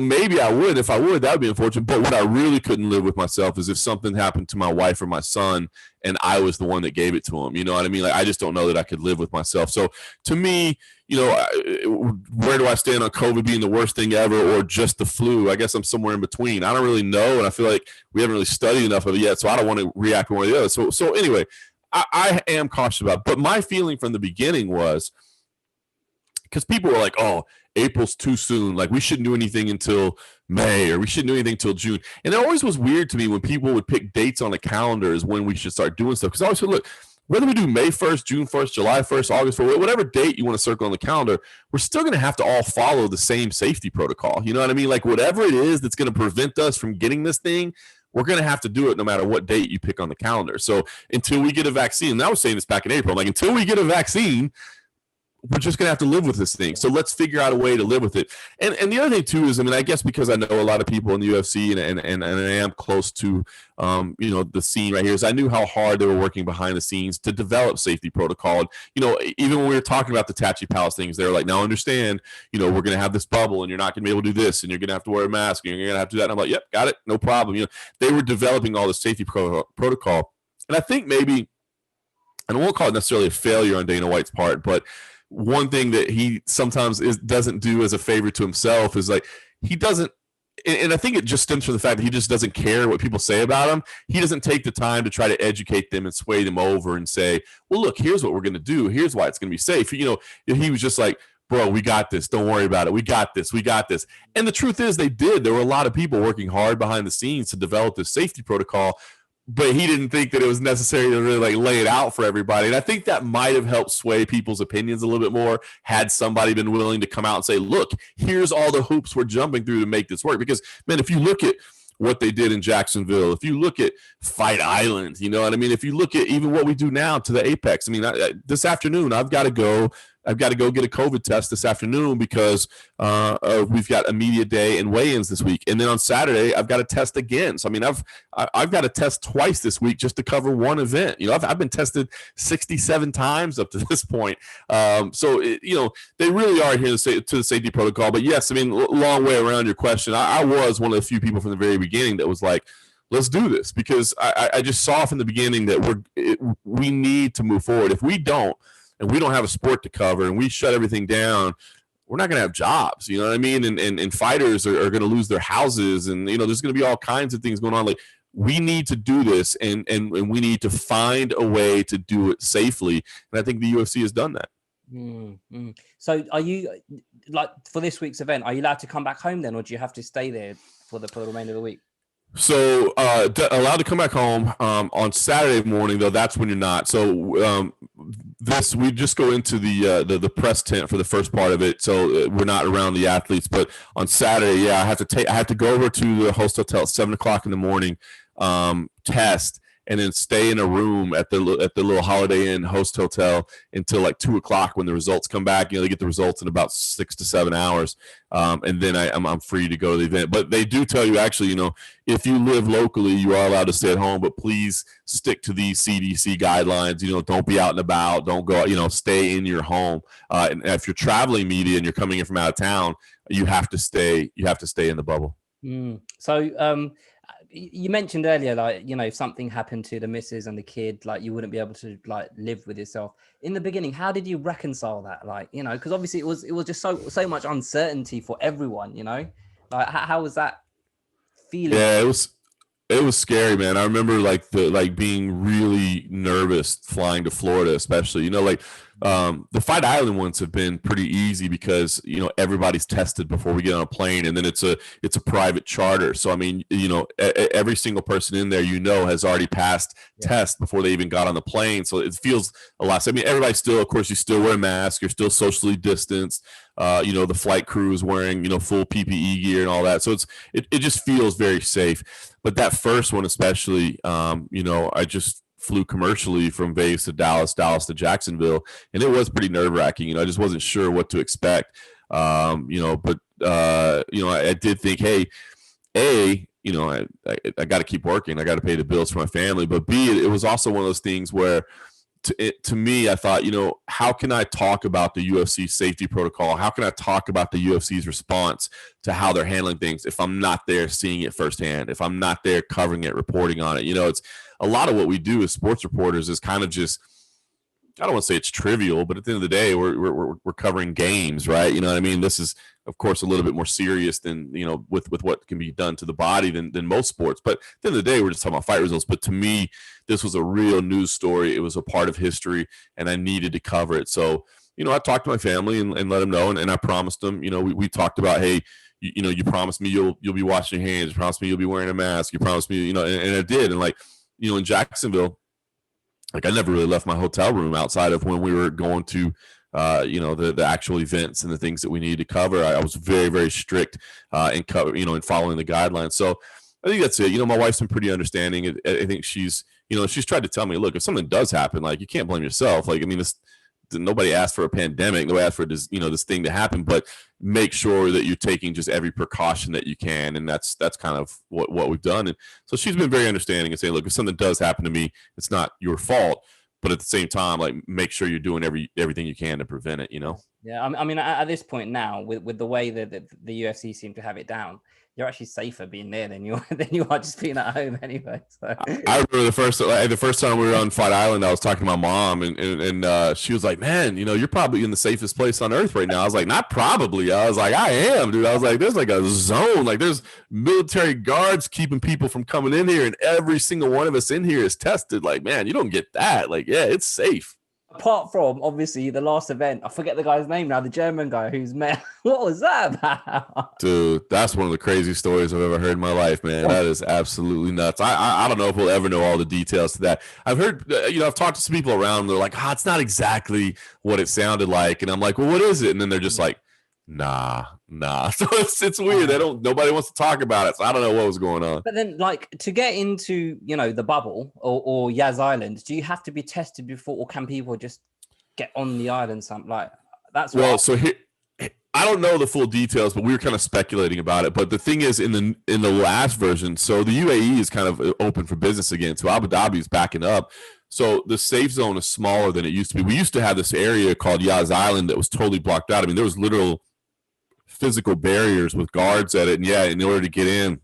maybe I would. If I would, that would be unfortunate. But what I really couldn't live with myself is if something happened to my wife or my son and I was the one that gave it to him, you know what I mean? Like, I just don't know that I could live with myself. So to me, where do I stand on COVID being the worst thing ever or just the flu? I guess I'm somewhere in between. I don't really know, and I feel like we haven't really studied enough of it yet, so I don't want to react one way or the other. So anyway, I am cautious about it. But my feeling from the beginning was, because people were like, oh, April's too soon. Like, we shouldn't do anything until May, or we shouldn't do anything until June. And it always was weird to me when people would pick dates on the calendar as when we should start doing stuff. Because I always said, look, whether we do May 1st, June 1st, July 1st, August 1st, whatever date you want to circle on the calendar, we're still going to have to all follow the same safety protocol. You know what I mean? Like, whatever it is that's going to prevent us from getting this thing, we're going to have to do it no matter what date you pick on the calendar. So until we get a vaccine, and I was saying this back in April, like, until we get a vaccine, we're just going to have to live with this thing. So let's figure out a way to live with it. And the other thing too is, I mean, I guess because I know a lot of people in the UFC and I am close to, the scene right here, is I knew how hard they were working behind the scenes to develop safety protocol. And, even when we were talking about the Tachi Palace things, they were like, now understand, we're going to have this bubble and you're not going to be able to do this and you're going to have to wear a mask and you're going to have to do that. And I'm like, yep, got it. No problem. They were developing all the safety protocol. And I think maybe, and I won't call it necessarily a failure on Dana White's part, but one thing that he sometimes doesn't do as a favor to himself is, like, he doesn't, and I think it just stems from the fact that he just doesn't care what people say about him. He doesn't take the time to try to educate them and sway them over and say, well, look, here's what we're going to do. Here's why it's going to be safe. He was just like, bro, we got this. Don't worry about it. We got this. We got this. And the truth is they did. There were a lot of people working hard behind the scenes to develop this safety protocol, but he didn't think that it was necessary to really, like, lay it out for everybody. And I think that might have helped sway people's opinions a little bit more had somebody been willing to come out and say, look, here's all the hoops we're jumping through to make this work. Because, man, if you look at what they did in Jacksonville, if you look at Fight Island, you know what I mean? If you look at even what we do now to the Apex, I mean, this afternoon, I've got to go get a COVID test this afternoon because we've got a media day and weigh-ins this week. And then on Saturday, I've got to test again. So, I mean, I've got to test twice this week just to cover one event. I've been tested 67 times up to this point. They really are here to the safety protocol. But yes, I mean, long way around your question. I was one of the few people from the very beginning that was like, let's do this, because I just saw from the beginning that we need to move forward. If we don't, and we don't have a sport to cover, and we shut everything down, we're not going to have jobs. You know what I mean? And fighters are going to lose their houses, and there's going to be all kinds of things going on. Like, we need to do this, and we need to find a way to do it safely. And I think the UFC has done that. Mm-hmm. So, are you, like, for this week's event, are you allowed to come back home then, or do you have to stay there for the remainder of the week? So allowed to come back home on Saturday morning, though that's when you're not. So we just go into the press tent for the first part of it, so we're not around the athletes. But on Saturday, I have to go over to the host hotel at 7:00 in the morning, test, and then stay in a room at the little Holiday Inn host hotel until like 2:00 when the results come back. They get the results in about 6 to 7 hours, and then I'm free to go to the event. But they do tell you, actually, if you live locally, you are allowed to stay at home, but please stick to these CDC guidelines. Don't be out and about. Don't go out. Stay in your home. And if you're traveling media and you're coming in from out of town, you have to stay in the bubble. So you mentioned earlier, like, you know, if something happened to the missus and the kid, like you wouldn't be able to like live with yourself. In the beginning, how did you reconcile that? Like, you know, because obviously it was just so much uncertainty for everyone, you know. Like, how was that feeling? Yeah, it was scary, man. I remember like being really nervous flying to Florida, especially. You know, like the Fight Island ones have been pretty easy because you know everybody's tested before we get on a plane, and then it's a private charter. So I mean, you know, every single person in there, you know, has already passed test before they even got on the plane. So it feels a lot. So, I mean, everybody still, of course, you still wear a mask. You're still socially distanced. You know, the flight crew is wearing, you know, full PPE gear and all that. So it just feels very safe. But that first one, especially, you know, I just flew commercially from Vegas to Dallas to Jacksonville, and it was pretty nerve wracking. You know, I just wasn't sure what to expect. You know, but you know, I did think, hey, you know, I got to keep working. I got to pay the bills for my family. But B, it was also one of those things where to me, I thought, you know, how can I talk about the UFC safety protocol? How can I talk about the UFC's response to how they're handling things if I'm not there seeing it firsthand, if I'm not there covering it, reporting on it? You know, it's a lot of what we do as sports reporters is kind of just, I don't want to say it's trivial, but at the end of the day, we're covering games, right? You know what I mean? This is, of course, a little bit more serious than, you know, with what can be done to the body than most sports. But at the end of the day, we're just talking about fight results. But to me, this was a real news story. It was a part of history, and I needed to cover it. So, you know, I talked to my family and let them know, and I promised them, you know, we talked about, hey, you know, you promised me you'll be washing your hands. You promised me you'll be wearing a mask. You promised me, you know, and I did. And like, you know, in Jacksonville, like I never really left my hotel room outside of when we were going to, you know, the actual events and the things that we needed to cover. I was very, very strict in cover, you know, in following the guidelines. So I think that's it. You know, my wife's been pretty understanding. I think she's, you know, she's tried to tell me, look, if something does happen, like you can't blame yourself. Like, I mean, nobody asked for a pandemic. Nobody asked for this, you know, this thing to happen, but make sure that you're taking just every precaution that you can. And that's kind of what we've done. And so she's been very understanding and saying, look, if something does happen to me, it's not your fault, but at the same time, like make sure you're doing everything you can to prevent it, you know? Yeah. I mean, at this point now, with the way that the UFC seem to have it down, you're actually safer being there than you are just being at home anyway. So I remember the first time we were on Fight Island, I was talking to my mom, and she was like, "Man, you know, you're probably in the safest place on earth right now." I was like, "Not probably." I was like, "I am, dude." I was like, "There's like a zone, like there's military guards keeping people from coming in here, and every single one of us in here is tested. Like, man, you don't get that. Like, yeah, it's safe." Apart from obviously the last event, I forget the guy's name now, the German guy who's met. What was that about? Dude, that's one of the craziest stories I've ever heard in my life, man. That is absolutely nuts. I don't know if we'll ever know all the details to that. I've heard, you know, I've talked to some people around. They're like, it's not exactly what it sounded like. And I'm like, well, what is it? And then they're just like, nah. So it's weird. Nobody wants to talk about it. So I don't know what was going on. But then, like, to get into, you know, the bubble or Yaz Island, do you have to be tested before, or can people just get on the island? Something like that's so here, I don't know the full details, but we were kind of speculating about it. But the thing is, in the last version, so the UAE is kind of open for business again. So Abu Dhabi is backing up. So the safe zone is smaller than it used to be. We used to have this area called Yaz Island that was totally blocked out. I mean, there was literal physical barriers with guards at it. And yeah, in order to get in,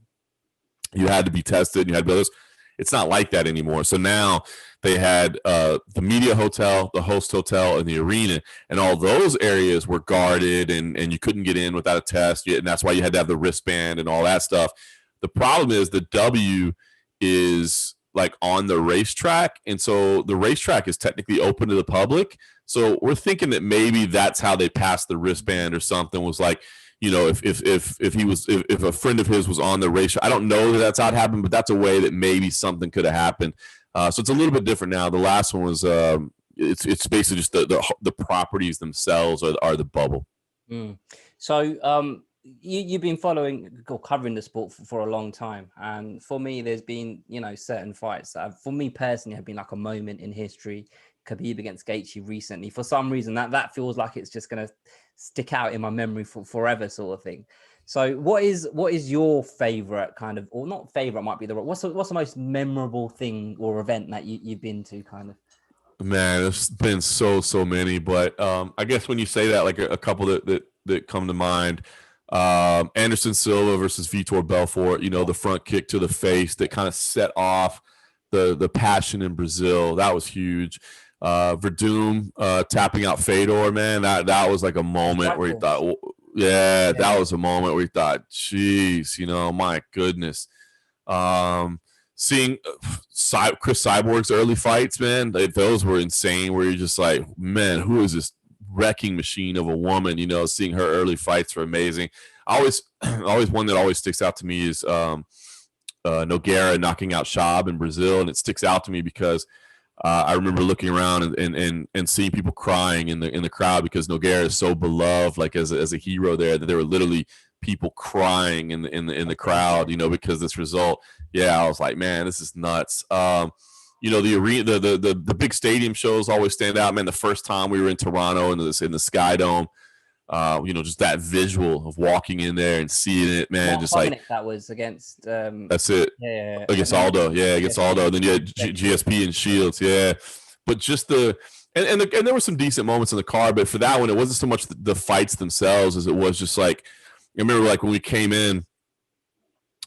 you had to be tested and you had to be those. It's not like that anymore. So now they had the media hotel, the host hotel, and the arena, and all those areas were guarded, and you couldn't get in without a test, and that's why you had to have the wristband and all that stuff. The problem is the W is like on the racetrack, and so the racetrack is technically open to the public. So we're thinking that maybe that's how they passed the wristband or something. Was like, you know, if a friend of his was on the race, I don't know that that's how it happened, but that's a way that maybe something could have happened. So it's a little bit different now. The last one was it's basically just the properties themselves are the bubble. So you've been following or covering the sport for a long time, and for me, there's been, you know, certain fights that have, for me personally, have been like a moment in history. Khabib against Gaethje recently. For some reason, that feels like it's just going to stick out in my memory for forever, sort of thing. So, what is your favorite kind of, or not favorite, might be the what's the most memorable thing or event that you've been to, kind of? Man, there's been so many, but I guess when you say that, like a couple that come to mind. Anderson Silva versus Vitor Belfort, the front kick to the face that kind of set off the passion in Brazil. That was huge. Verdum tapping out Fedor, man, that was like a moment where you thought, that was a moment where you thought, geez, my goodness. Seeing Chris Cyborg's early fights, man, those were insane, where you're just like, man, who is this wrecking machine of a woman? Seeing her early fights were amazing. Always one that always sticks out to me is Nogueira knocking out Shab in Brazil, and it sticks out to me because I remember looking around and seeing people crying in the crowd because Nogueira is so beloved, like as a hero there, that there were literally people crying in the crowd, because of this result. Yeah, I was like, man, this is nuts. The arena, the big stadium shows always stand out, man. The first time we were in Toronto in the Sky Dome, just that visual of walking in there and seeing it, man. Just like that was against. That's it. Yeah. Against Aldo, against Aldo. Then you had GSP and Shields, But just and there were some decent moments in the card, but for that one, it wasn't so much the fights themselves as it was just like, I remember like when we came in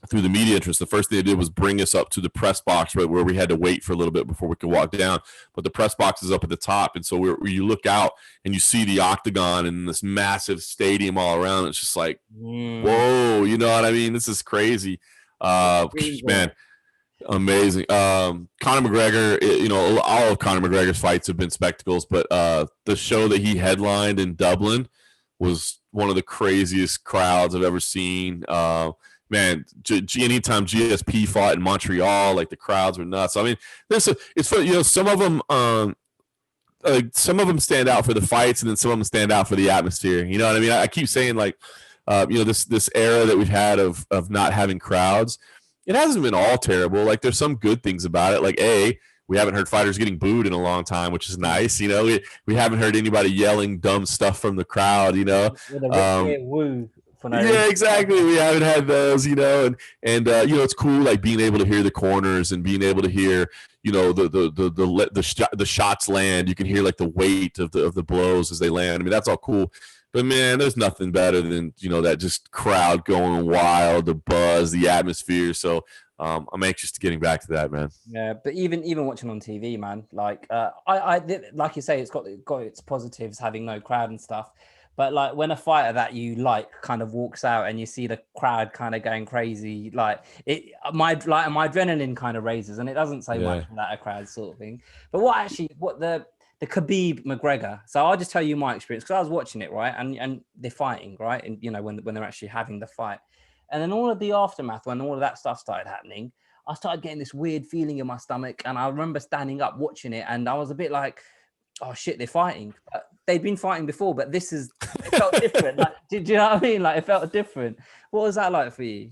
through the media entrance, the first thing they did was bring us up to the press box, right, where we had to wait for a little bit before we could walk down. But the press box is up at the top, and so you look out and you see the octagon and this massive stadium all around. It's just like, whoa, you know what I mean? This is crazy, man. Amazing. Conor McGregor, all of Conor McGregor's fights have been spectacles, but the show that he headlined in Dublin was one of the craziest crowds I've ever seen. Man, anytime GSP fought in Montreal, like the crowds were nuts. I mean, it's funny, some of them stand out for the fights, and then some of them stand out for the atmosphere. You know what I mean? I keep saying like, this era that we've had of not having crowds, it hasn't been all terrible. Like there's some good things about it. Like we haven't heard fighters getting booed in a long time, which is nice. We haven't heard anybody yelling dumb stuff from the crowd. Woo. Yeah, exactly. We haven't had those, and it's cool, like being able to hear the corners and being able to hear, the shots land. You can hear like the weight of the blows as they land. I mean, that's all cool. But man, there's nothing better than that just crowd going wild, the buzz, the atmosphere. So I'm anxious to getting back to that, man. Yeah, but even watching on TV, man, like I like you say, it's got its positives having no crowd and stuff. But like when a fighter that you like kind of walks out and you see the crowd kind of going crazy, like my adrenaline kind of raises, and it doesn't say much about a crowd sort of thing. But what the Khabib McGregor? So I'll just tell you my experience because I was watching it, right, and they're fighting, right, and when they're actually having the fight, and then all of the aftermath when all of that stuff started happening, I started getting this weird feeling in my stomach, and I remember standing up watching it, and I was a bit like, oh shit, they're fighting. But they'd been fighting before, but it felt different. Like, do you know what I mean? Like it felt different. What was that like for you?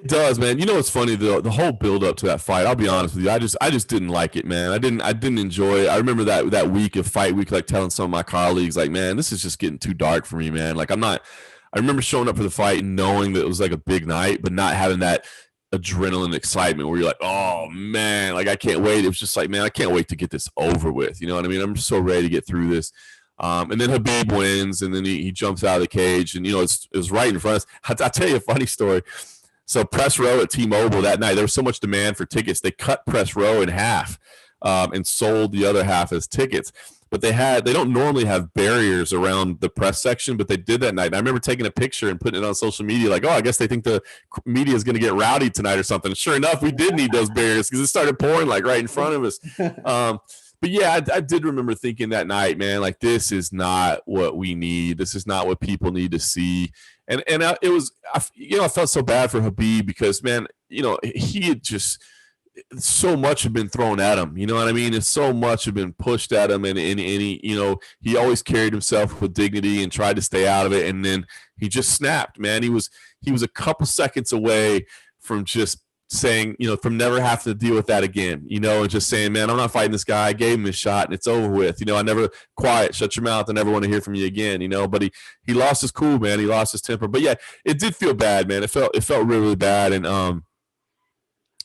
It does, man. What's funny, the whole build up to that fight, I'll be honest with you, I just didn't like it, man. I didn't enjoy it. I remember that week of fight week, like telling some of my colleagues, like, man, this is just getting too dark for me, man. Like I remember showing up for the fight and knowing that it was like a big night, but not having that adrenaline excitement where you're like, oh man, like I can't wait. It was just like, man, I can't wait to get this over with. You know what I mean? I'm just so ready to get through this. And then Khabib wins, and then he jumps out of the cage, and it was right in front of us. I'll tell you a funny story. So press row at T-Mobile that night, there was so much demand for tickets, they cut press row in half and sold the other half as tickets. But they don't normally have barriers around the press section, but they did that night. And I remember taking a picture and putting it on social media, like, oh, I guess they think the media is going to get rowdy tonight or something. Sure enough, we did need those barriers because it started pouring like right in front of us. But yeah, I did remember thinking that night, man, like this is not what we need. This is not what people need to see. And it was, I felt so bad for Khabib because, man, he had just, so much had been thrown at him, you know what I mean? And so much had been pushed at him, and he always carried himself with dignity and tried to stay out of it. And then he just snapped, man. He was a couple seconds away from just saying, from never having to deal with that again, and just saying, man, I'm not fighting this guy. I gave him his shot and it's over with. I never shut your mouth. I never want to hear from you again, but he lost his cool, man. He lost his temper. But yeah, it did feel bad, man. It felt really, really bad. And,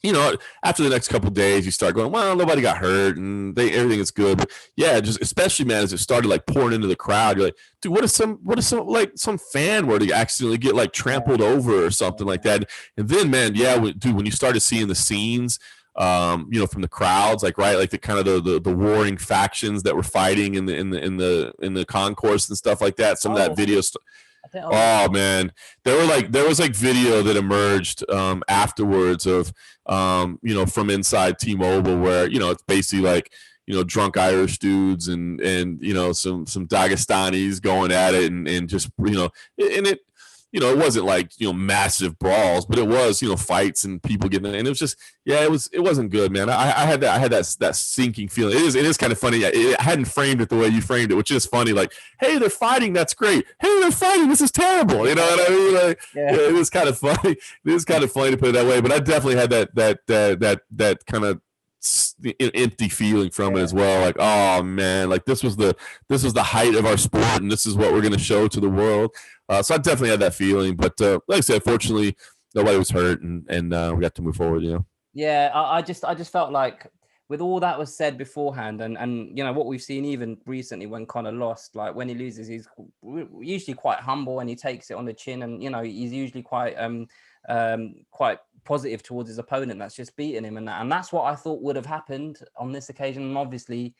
you know, after the next couple of days, you start going, well, nobody got hurt and everything is good. But yeah, just especially, man, as it started like pouring into the crowd, you're like, dude, what if some fan were to accidentally get like trampled over or something like that? And then, man, yeah, when you started seeing the scenes, you know, from the crowds, like right, like the kind of the warring factions that were fighting in the concourse and stuff like that. Some of that video stuff. Oh man, there was like video that emerged afterwards of you know, from inside T-Mobile, where, you know, it's basically like, you know, drunk Irish dudes and you know, some Dagestanis going at it and just, you know, and it, you know, it wasn't like, you know, massive brawls, but it was, you know, fights and people getting, and it was just, yeah, it wasn't good, man. I had that sinking feeling. It is kind of funny. I hadn't framed it the way you framed it, which is funny. Like, hey, they're fighting. That's great. Hey, they're fighting. This is terrible. You know what I mean? Like, yeah, it was kind of funny. It is kind of funny to put it that way, but I definitely had that kind of empty feeling from it as well. Like, oh man, like this was the height of our sport, and this is what we're going to show to the world. So I definitely had that feeling, but like I said, fortunately, nobody was hurt, and we got to move forward. You know. Yeah, I just felt like with all that was said beforehand, and you know what we've seen even recently when Conor lost, like when he loses, he's usually quite humble and he takes it on the chin, and you know he's usually quite quite positive towards his opponent that's just beaten him, and that's what I thought would have happened on this occasion. And obviously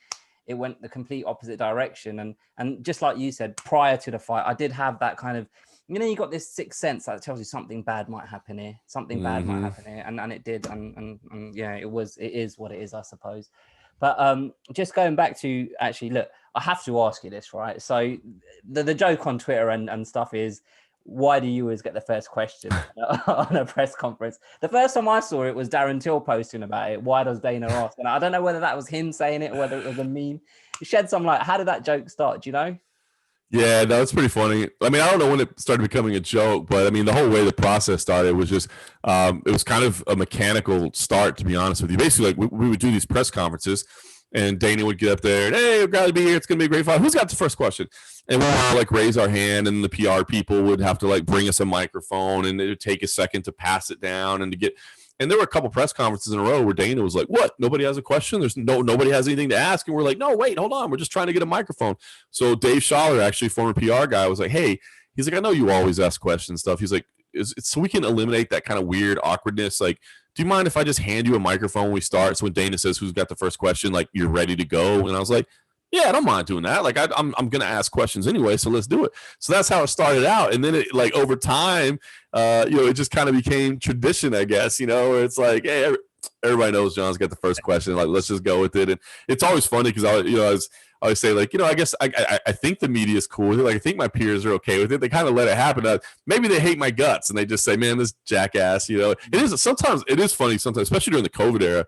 it went the complete opposite direction, and just like you said, prior to the fight, I did have that kind of, you know, you got this sixth sense that tells you something bad might happen here, might happen here, and it did, and yeah, it is what it is, I suppose. But just going back to, actually, look, I have to ask you this, right? So the joke on Twitter and stuff is, why do you always get the first question on a press conference? The first time I saw it was Darren Till posting about it. Why does Dana ask? And I don't know whether that was him saying it or whether it was a meme. It shed some light. How did that joke start? Do you know? Yeah, no, it's pretty funny. I mean, I don't know when it started becoming a joke, but I mean, the whole way the process started was just, it was kind of a mechanical start, to be honest with you. Basically, like we would do these press conferences, and Dana would get up there and, hey, we're glad to be here. It's going to be a great fight. Who's got the first question? And we'll all like raise our hand, and the PR people would have to like bring us a microphone, and it would take a second to pass it down and to get. And there were a couple press conferences in a row where Dana was like, what? Nobody has a question? Nobody has anything to ask. And we're like, no, wait, hold on. We're just trying to get a microphone. So Dave Schaller, actually former PR guy, was like, hey, he's like, I know you always ask questions stuff. He's like, so we can eliminate that kind of weird awkwardness. Like, do you mind if I just hand you a microphone when we start? So when Dana says who's got the first question, like, you're ready to go. And I was like, yeah, I don't mind doing that. Like, I'm going to ask questions anyway, so let's do it. So that's how it started out. And then it, like, over time, you know, it just kind of became tradition, I guess, you know, where it's like, hey, everybody knows John's got the first question. Like, let's just go with it. And it's always funny because I always say, like, you know, I guess I think the media is cool with it. Like, I think my peers are okay with it. They kind of let it happen. Maybe they hate my guts and they just say, man, this jackass, you know. Sometimes it is funny, especially during the COVID era.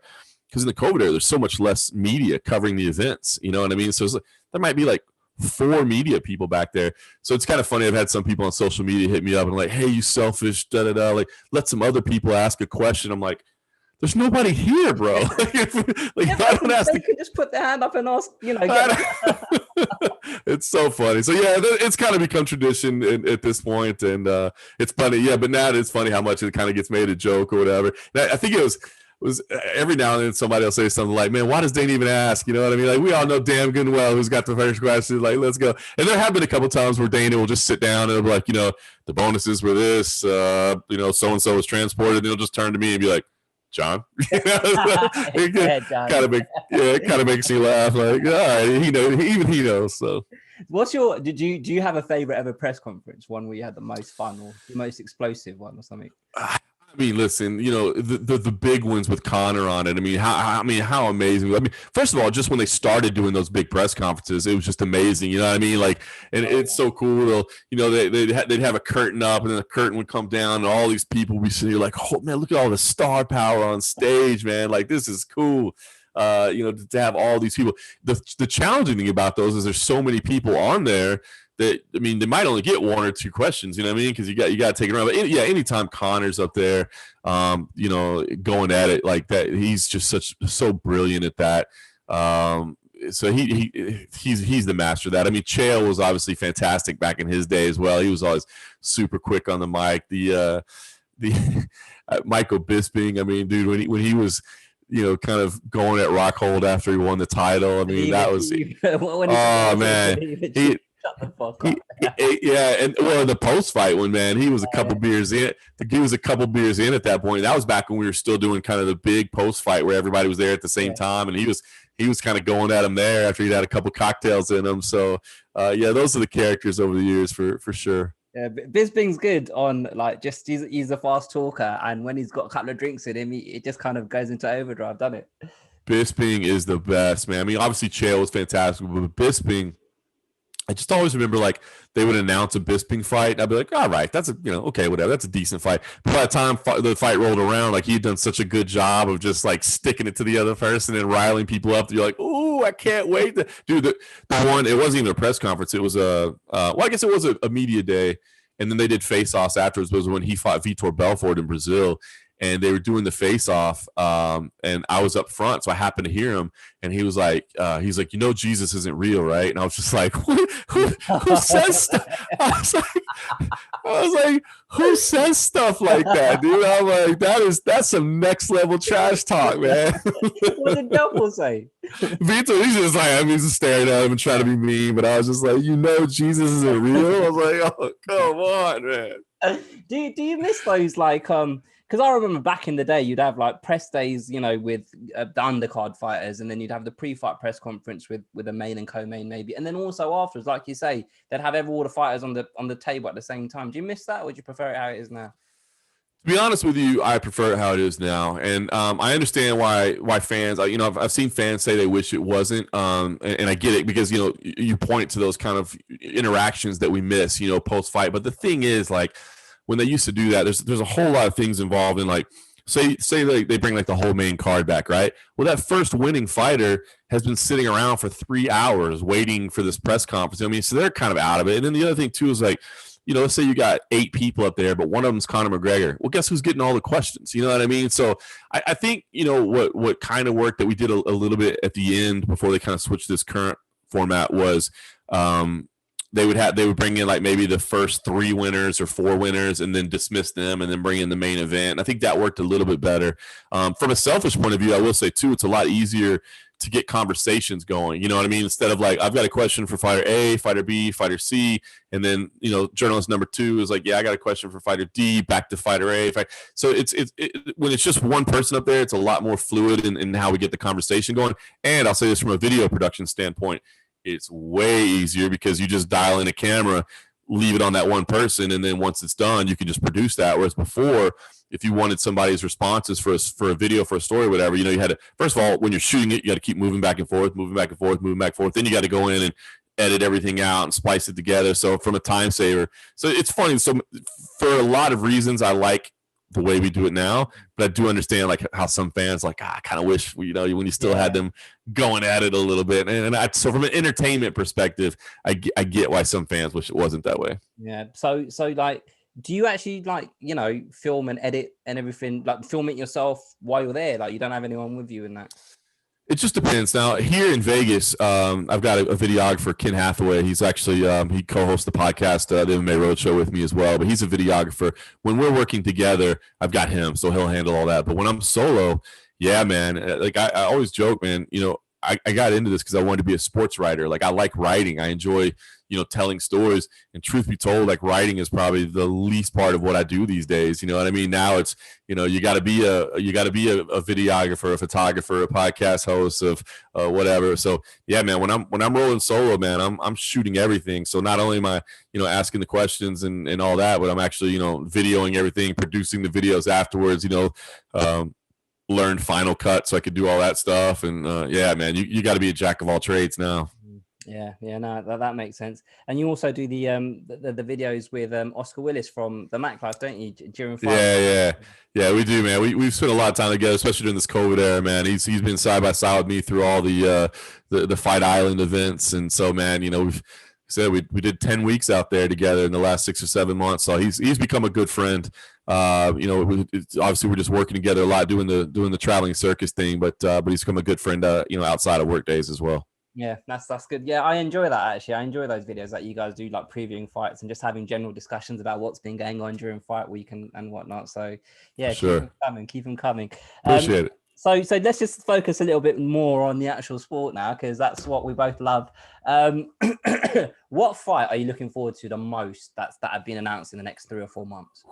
Because in the COVID era, there's so much less media covering the events. You know what I mean? So there might be like 4 media people back there. So it's kind of funny. I've had some people on social media hit me up and like, hey, you selfish, da-da-da. Like, let some other people ask a question. I'm like, there's nobody here, bro. Like, yeah, I don't ask. They could just put their hand up and ask, you know. It's so funny. So yeah, it's kind of become tradition at this point, and it's funny. Yeah, but now it's funny how much it kind of gets made a joke or whatever. And I think it was every now and then somebody will say something like, man, why does Dane even ask? You know what I mean? Like, we all know damn good and well who's got the first question. Like, let's go. And there have been a couple times where Dana will just sit down and it'll be like, you know, the bonuses were this, you know, so-and-so was transported. And he'll just turn to me and be like, John. It kind of makes you laugh. Like, all right, even he knows. So what's do you have a favorite ever press conference, one where you had the most fun or the most explosive one or something? I mean, listen, you know, the big ones with Conor on it. I mean, how amazing. I mean, first of all, just when they started doing those big press conferences, it was just amazing. You know what I mean? Like, and it's so cool. You know, they'd have a curtain up, and then the curtain would come down, and all these people would be sitting here like, oh man, look at all the star power on stage, man. Like, this is cool. You know, to have all these people. The challenging thing about those is there's so many people on there that, I mean, they might only get 1 or 2 questions, you know what I mean? Because you got to take it around. But anytime Conor's up there, you know, going at it like that, he's just so brilliant at that. So he's the master of that. I mean, Chael was obviously fantastic back in his day as well. He was always super quick on the mic. the Michael Bisping. I mean, dude, when he was, kind of going at Rockhold after he won the title. I mean, that was, oh man, shut the fuck up. Yeah, and well, the post fight one, man, he was a couple beers in. He was a couple beers in at that point. That was back when we were still doing kind of the big post fight where everybody was there at the same time, and he was kind of going at him there after he'd had a couple cocktails in him. So, yeah, those are the characters over the years for sure. Yeah, Bisping's good on like just he's a fast talker, and when he's got a couple of drinks in him, it just kind of goes into overdrive, doesn't it? Bisping is the best, man. I mean, obviously Chael was fantastic, but Bisping, I just always remember like they would announce a Bisping fight. I'd be like, all right, that's okay, whatever. That's a decent fight. But by the time the fight rolled around, like he'd done such a good job of just like sticking it to the other person and riling people up. You're like, oh, I can't wait. Dude, the one, it wasn't even a press conference. It was I guess it was a media day. And then they did face-offs afterwards. It was when he fought Vitor Belfort in Brazil. And they were doing the face-off, and I was up front, so I happened to hear him, and he was like, Jesus isn't real, right? And I was just like, who says stuff? I was like, who says stuff like that, dude? I'm like, that's some next level trash talk, man. What did Belfort say? Vitor, he's just like, he's just staring at him and trying to be mean, but I was just like, Jesus isn't real. I was like, oh, come on, man. Do you miss those like because I remember back in the day, you'd have like press days, with the undercard fighters, and then you'd have the pre-fight press conference with a main and co-main maybe, and then also afterwards, like you say, they'd have all the fighters on the table at the same time. Do you miss that, or do you prefer it how it is now? To be honest with you, I prefer it how it is now, and I understand why fans. I've seen fans say they wish it wasn't, and I get it because you point to those kind of interactions that we miss, post fight. But the thing is, like, when they used to do that, there's a whole lot of things involved in, like, say they bring like the whole main card back, right? Well, that first winning fighter has been sitting around for 3 hours waiting for this press conference. I mean, so they're kind of out of it. And then the other thing too is like, let's say you got 8 people up there, but one of them's Conor McGregor. Well, guess who's getting all the questions? You know what I mean? So I think, what kind of work that we did a little bit at the end before they kind of switched this current format was, they would bring in like maybe the first 3 winners or 4 winners and then dismiss them and then bring in the main event. And I think that worked a little bit better. From a selfish point of view, I will say too, it's a lot easier to get conversations going. You know what I mean? Instead of like, I've got a question for fighter A, fighter B, fighter C, and then, journalist number 2 is like, yeah, I got a question for fighter D, back to fighter A. So it's when it's just one person up there, it's a lot more fluid in how we get the conversation going. And I'll say this from a video production standpoint, it's way easier because you just dial in a camera, leave it on that one person, and then once it's done, you can just produce that. Whereas before, if you wanted somebody's responses for a video, for a story, whatever, you had to, first of all, when you're shooting it, you got to keep moving back and forth. Then you got to go in and edit everything out and splice it together. So from a time saver. So it's funny. So for a lot of reasons, I like the way we do it now, but I do understand like how some fans like, I kind of wish when you still had them going at it a little bit. So from an entertainment perspective, I get why some fans wish it wasn't that way. Yeah. So like, do you actually like, film and edit and everything, like film it yourself while you're there? Like you don't have anyone with you in that? It just depends. Now here in Vegas, I've got a videographer, Ken Hathaway. He's actually he co-hosts the podcast, the MMA Roadshow, with me as well. But he's a videographer. When we're working together, I've got him, so he'll handle all that. But when I'm solo, yeah, man. Like I always joke, man. I got into this because I wanted to be a sports writer. Like I like writing. I enjoy telling stories. And truth be told, like writing is probably the least part of what I do these days. You know what I mean? Now it's you got to be a videographer, a photographer, a podcast host of whatever. So yeah, man. When I'm rolling solo, man, I'm shooting everything. So not only am I asking the questions and all that, but I'm actually videoing everything, producing the videos afterwards. Learned Final Cut so I could do all that stuff. And yeah, man, you got to be a jack of all trades now. Yeah, no, that makes sense. And you also do the videos with Oscar Willis from the Mac Life, don't you? During yeah, we do, man. We've spent a lot of time together, especially during this COVID era, man. He's been side by side with me through all the Fight Island events, and so, man, we've said we did 10 weeks out there together in the last 6 or 7 months. So he's become a good friend. Obviously we're just working together a lot, doing the traveling circus thing, but he's become a good friend, outside of work days as well. Yeah, that's good. Yeah, I enjoy that actually. I enjoy those videos that you guys do, like previewing fights and just having general discussions about what's been going on during fight week and whatnot. So yeah, keep Sure. them coming, keep them coming. Appreciate it. So let's just focus a little bit more on the actual sport now, because that's what we both love. What fight are you looking forward to the most that have been announced in the next 3 or 4 months?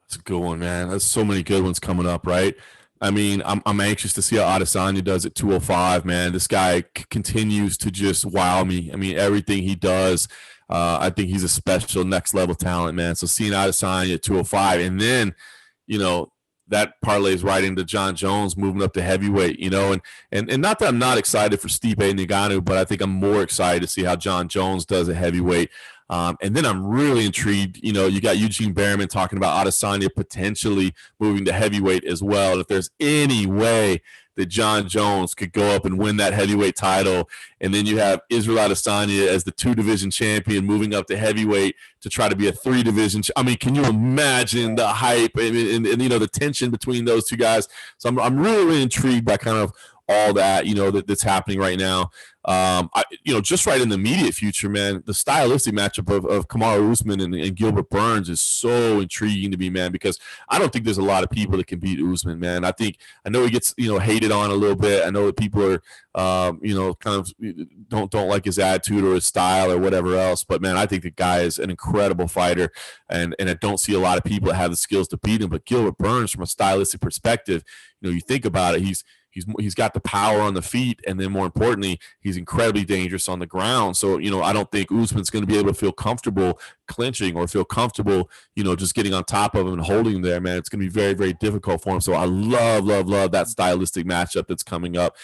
That's a good one, man. There's so many good ones coming up, right? I mean, I'm anxious to see how Adesanya does at 205, man. This guy continues to just wow me. I mean, everything he does, I think he's a special next level talent, man. So seeing Adesanya at 205, and then, that parlays right into John Jones moving up to heavyweight, and not that I'm not excited for Stipe Ngannou, but I think I'm more excited to see how John Jones does at heavyweight. And then I'm really intrigued. You got Eugene Berriman talking about Adesanya potentially moving to heavyweight as well. And if there's any way that John Jones could go up and win that heavyweight title, and then you have Israel Adesanya as the 2-division champion moving up to heavyweight to try to be a 3-division. I mean, can you imagine the hype and the tension between those two guys? So I'm really, really intrigued by kind of all that, that's happening right now. Just right in the immediate future, man, the stylistic matchup of Kamaru Usman and Gilbert Burns is so intriguing to me, man, because I don't think there's a lot of people that can beat Usman, man. I know he gets, hated on a little bit. I know that people are, kind of don't like his attitude or his style or whatever else. But, man, I think the guy is an incredible fighter, and I don't see a lot of people that have the skills to beat him. But Gilbert Burns, from a stylistic perspective, you think about it, he's got the power on the feet, and then more importantly, he's incredibly dangerous on the ground. So, I don't think Usman's going to be able to feel comfortable clinching or feel comfortable, just getting on top of him and holding him there, man. It's going to be very, very difficult for him. So I love that stylistic matchup that's coming up.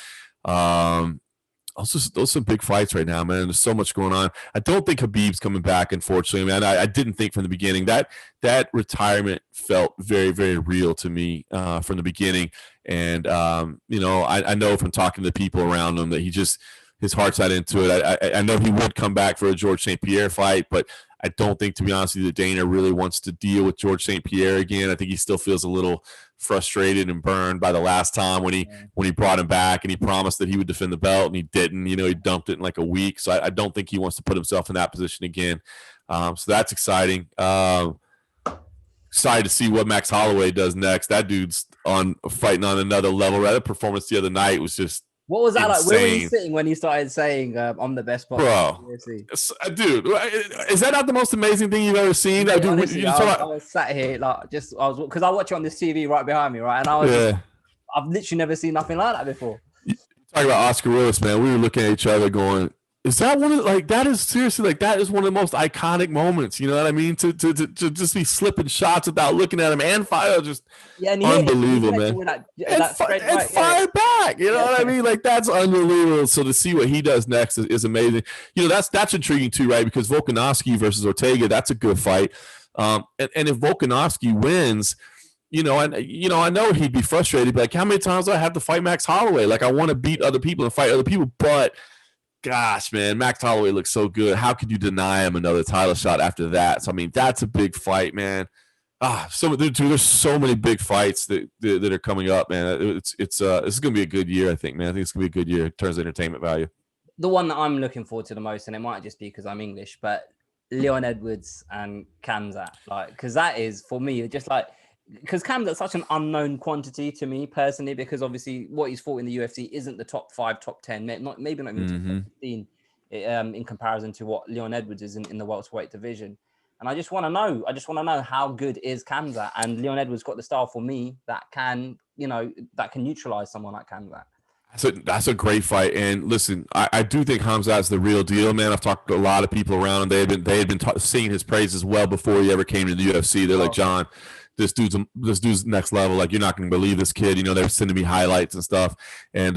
Those are some big fights right now, man. There's so much going on. I don't think Khabib's coming back, unfortunately, man. I didn't think from the beginning that retirement felt very, very real to me from the beginning. And, I know from talking to people around him that his heart's not into it. I know he would come back for a George St. Pierre fight, but I don't think, to be honest with you, that Dana really wants to deal with George St. Pierre again. I think he still feels a little frustrated and burned by the last time when he brought him back and he promised that he would defend the belt and he didn't. He dumped it in like a week. So I don't think he wants to put himself in that position again. So that's exciting. Excited to see what Max Holloway does next. That dude's fighting on another level. That performance the other night was just What was that insane. like? Where were you sitting when he started saying, "I'm the best boxer"? Bro, dude, is that not the most amazing thing you've ever seen? Yeah, honestly, I was sat here because I watch it on this TV right behind me, right? And I've literally never seen nothing like that before. Talking about Oscar Willis, man, we were looking at each other going, is that one of that is seriously that is one of the most iconic moments, you know what I mean? To just be slipping shots without looking at him and fire, just unbelievable, man. And fire back, you know what I mean? Like, that's unbelievable. So to see what he does next is amazing. That's intriguing too, right? Because Volkanovski versus Ortega, that's a good fight. And if Volkanovski wins, I know he'd be frustrated, but like, how many times do I have to fight Max Holloway? Like, I want to beat other people and fight other people, but gosh, man, Max Holloway looks so good. How could you deny him another title shot after that? So, I mean, that's a big fight, man. There's so many big fights that are coming up, man. This is gonna be a good year, I think, man. I think it's gonna be a good year in terms of entertainment value. The one that I'm looking forward to the most, and it might just be because I'm English, but Leon Edwards and Khamzat, because that is, for me, just like, because Khamzat's such an unknown quantity to me personally, because obviously what he's fought in the UFC isn't the top 5, top 10, maybe not even top 15 in comparison to what Leon Edwards is in the welterweight division. And I just want to know how good is Khamzat, and Leon Edwards got the style for me that can neutralize someone like Khamzat. That's a great fight. And listen, I do think Khamzat's the real deal, man. I've talked to a lot of people around him. They had been singing his praises well before he ever came to the UFC. They're like, John, this dude's next level. Like, you're not going to believe this kid. They're sending me highlights and stuff. And,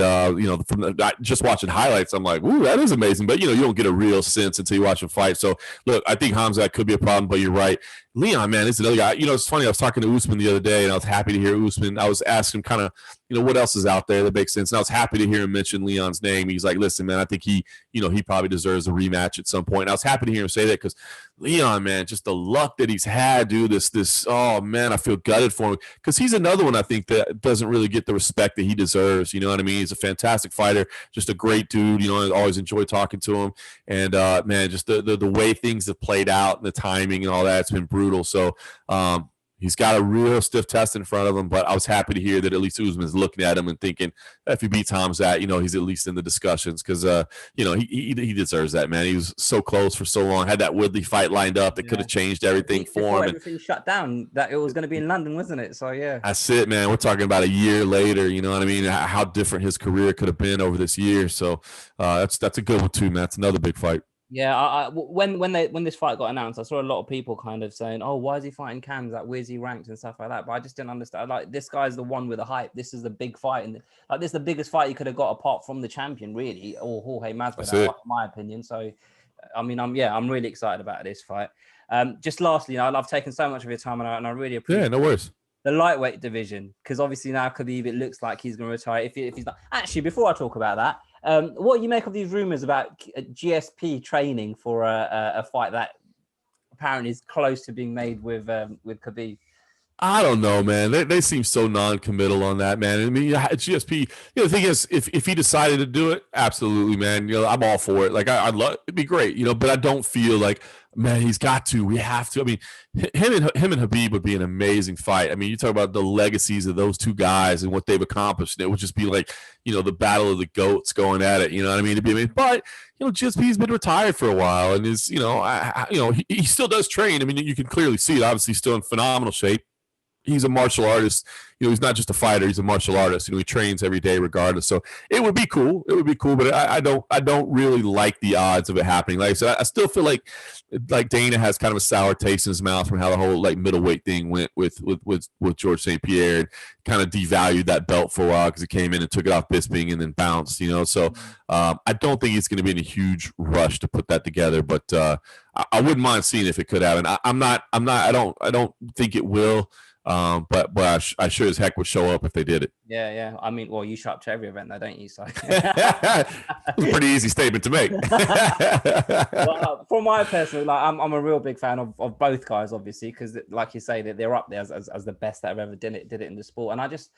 just watching highlights, I'm like, ooh, that is amazing. But, you don't get a real sense until you watch him fight. So, look, I think Khamzat could be a problem, but you're right. Leon, man, is another guy. You know, it's funny. I was talking to Usman the other day, and I was happy to hear Usman. I was asking him kind of, what else is out there that makes sense. And I was happy to hear him mention Leon's name. He's like, listen, man, I think he probably deserves a rematch at some point. And I was happy to hear him say that because Leon, man, just the luck that he's had, dude. Oh man, I feel gutted for him because he's another one I think that doesn't really get the respect that he deserves. You know what I mean? He's a fantastic fighter, just a great dude. I always enjoy talking to him. And man, just the way things have played out and the timing and all that, it's been brutal. So he's got a real stiff test in front of him, but I was happy to hear that at least Usman's looking at him and thinking if he beats Hamzat, he's at least in the discussions because, he deserves that, man. He was so close for so long, had that Woodley fight lined up that could have changed everything for him. Everything shut down, that it was going to be in London, wasn't it? So, yeah. That's it, man. We're talking about a year later, you know what I mean? How different his career could have been over this year. So that's a good one too, man. That's another big fight. Yeah, when this fight got announced, I saw a lot of people kind of saying, "Oh, why is he fighting Cams? Like, where's he ranked and stuff like that?" But I just didn't understand. Like, this guy's the one with the hype. This is the big fight, and this is the biggest fight he could have got apart from the champion, really, or Jorge Masvidal, in my opinion. So, I mean, I'm really excited about this fight. Just lastly, I've taken so much of your time, and I really appreciate. Yeah, no worries. The lightweight division, because obviously now Khabib, it looks like he's going to retire. If he's not, actually, before I talk about that. What do you make of these rumors about GSP training for a fight that apparently is close to being made with Khabib? I don't know, man. They seem so non-committal on that, man. I mean, GSP. The thing is, if he decided to do it, absolutely, man. I'm all for it. Like I'd love it'd be great, but I don't feel like, man, he's got to. We have to. I mean, him and Khabib would be an amazing fight. I mean, you talk about the legacies of those two guys and what they've accomplished. It would just be like, the battle of the goats going at it. You know what I mean? But GSP's been retired for a while, and is he still does train. I mean, you can clearly see it. Obviously, he's still in phenomenal shape. He's a martial artist. He's not just a fighter. He's a martial artist. He trains every day regardless. So it would be cool. But I don't really like the odds of it happening. Like I said, I still feel like Dana has kind of a sour taste in his mouth from how the whole middleweight thing went with George St. Pierre, and kind of devalued that belt for a while because he came in and took it off Bisping and then bounced. So I don't think he's going to be in a huge rush to put that together. But I wouldn't mind seeing if it could happen. I don't think it will. But I sure as heck would show up if they did it. Yeah. I mean, well, you show up to every event, though, don't you? So it's a pretty easy statement to make. Well, from my personal, I'm a real big fan of both guys, obviously, because, like you say, that they're up there as the best that have ever did it in the sport. And I just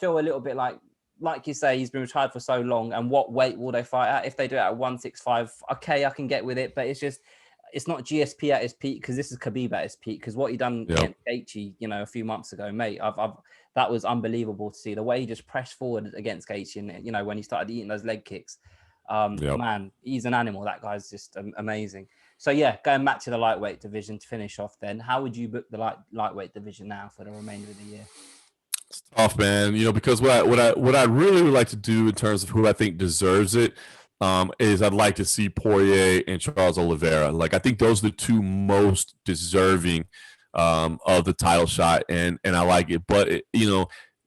feel a little bit like you say, he's been retired for so long. And what weight will they fight at? If they do it at 165, okay, I can get with it. But it's not GSP at his peak, because this is Khabib at his peak, because what he done against Gaethje, a few months ago, mate, that was unbelievable to see. The way he just pressed forward against Gaethje, and when he started eating those leg kicks, man, he's an animal. That guy's just amazing. So yeah, going back to the lightweight division to finish off, then how would you book the lightweight division now for the remainder of the year? It's tough, man. Because what I really would like to do in terms of who I think deserves it. Is I'd like to see Poirier and Charles Oliveira. I think those are the two most deserving of the title shot, and I like it. But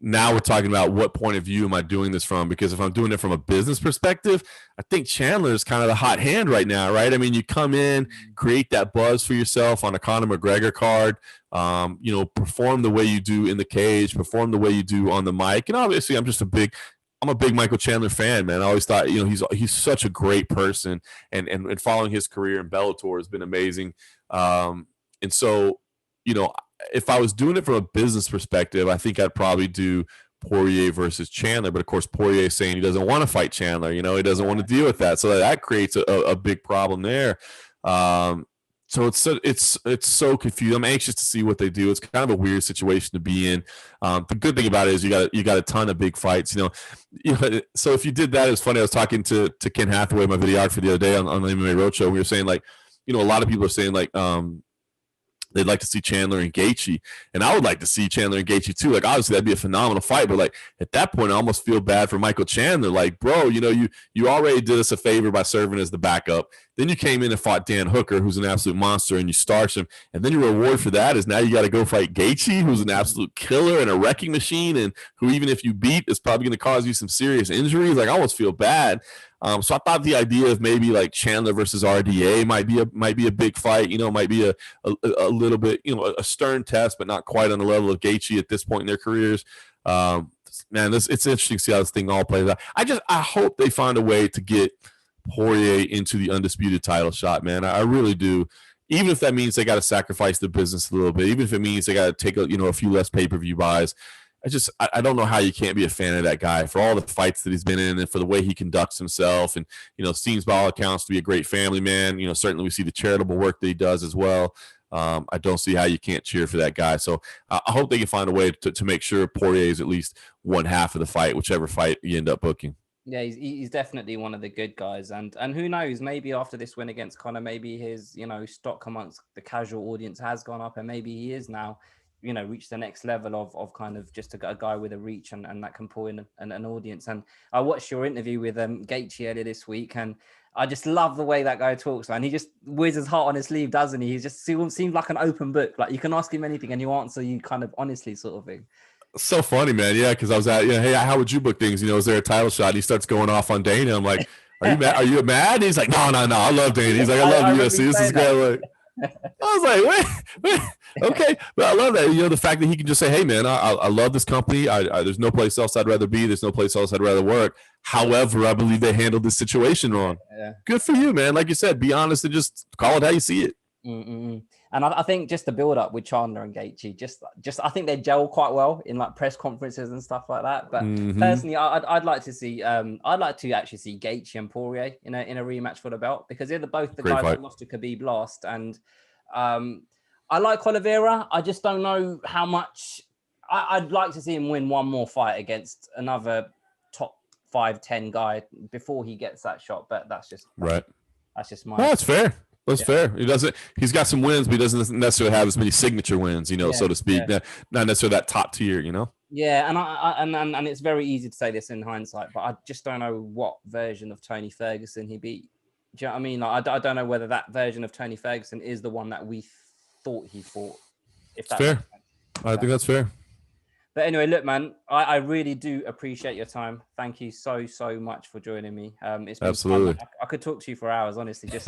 now we're talking about what point of view am I doing this from? Because if I'm doing it from a business perspective, I think Chandler is kind of the hot hand right now, right? I mean, you come in, create that buzz for yourself on a Conor McGregor card, perform the way you do in the cage, perform the way you do on the mic, and obviously I'm a big Michael Chandler fan, man. I always thought, he's such a great person, and following his career in Bellator has been amazing. And so, if I was doing it from a business perspective, I think I'd probably do Poirier versus Chandler. But of course, Poirier is saying he doesn't want to fight Chandler. He doesn't want to deal with that. So that creates a big problem there. So it's so confused. I'm anxious to see what they do. It's kind of a weird situation to be in. The good thing about it is you got a ton of big fights. So if you did that, it's funny. I was talking to Ken Hathaway, my videographer, the other day on the MMA Roadshow. We were saying a lot of people are saying they'd like to see Chandler and Gaethje, and I would like to see Chandler and Gaethje too. Obviously that'd be a phenomenal fight, but at that point, I almost feel bad for Michael Chandler. Bro, you already did us a favor by serving as the backup. Then you came in and fought Dan Hooker, who's an absolute monster, and you starched him. And then your reward for that is now you got to go fight Gaethje, who's an absolute killer and a wrecking machine, and who even if you beat is probably going to cause you some serious injuries. I almost feel bad. So I thought the idea of maybe like Chandler versus RDA might be a big fight. You know, might be a little bit, you know, a stern test, but not quite on the level of Gaethje at this point in their careers. Man, it's interesting to see how this thing all plays out. I hope they find a way to get Poirier into the undisputed title shot, man. I really do. Even if that means they got to sacrifice the business a little bit, even if it means they got to take a few less pay-per-view buys. I don't know how you can't be a fan of that guy for all the fights that he's been in and for the way he conducts himself. And, you know, seems by all accounts to be a great family man. You know, certainly we see the charitable work that he does as well. I don't see how you can't cheer for that guy. So I hope they can find a way to make sure Poirier is at least one half of the fight, whichever fight you end up booking. Yeah, he's definitely one of the good guys, and who knows, maybe after this win against Conor, maybe his stock amongst the casual audience has gone up, and maybe he is now reached the next level of kind of just a guy with a reach and that can pull in an audience. And I watched your interview with Gaethje earlier this week, and I just love the way that guy talks, man. He just wears his heart on his sleeve, doesn't he? He just seems like an open book. Like you can ask him anything and he'll answer you kind of honestly, sort of thing. So funny, man. Yeah, because I was at, hey, how would you book things? Is there a title shot? And he starts going off on Dana. I'm like, are you mad? Are you mad? And he's like, no, I love Dana. He's like, I love UFC. This is good. Like, I was like, wait, okay. But I love that. The fact that he can just say, hey, man, I love this company. There's no place else I'd rather be. There's no place else I'd rather work. However, I believe they handled this situation wrong. Yeah. Good for you, man. Like you said, be honest and just call it how you see it. Mm-mm. And I think just the build up with Chandler and Gaethje, just I think they gel quite well in like press conferences and stuff like that. But personally, I'd like to see actually see Gaethje and Poirier in a rematch for the belt, because they're both the guys that lost to Khabib last. And I like Oliveira. I just don't know how much. I'd like to see him win one more fight against another top 5-10 guy before he gets that shot. But that's just right. That's just my. No, that's fair. That's fair. He's got some wins, but he doesn't necessarily have as many signature wins, so to speak. Yeah. Not necessarily that top tier, Yeah, and it's very easy to say this in hindsight, but I just don't know what version of Tony Ferguson he beat. Do you know what I mean? Like, I don't know whether that version of Tony Ferguson is the one that we thought he fought. If that's fair. I think that's fair. But anyway, look, man, I really do appreciate your time. Thank you so much for joining me. It's been absolutely fun. I could talk to you for hours, honestly, just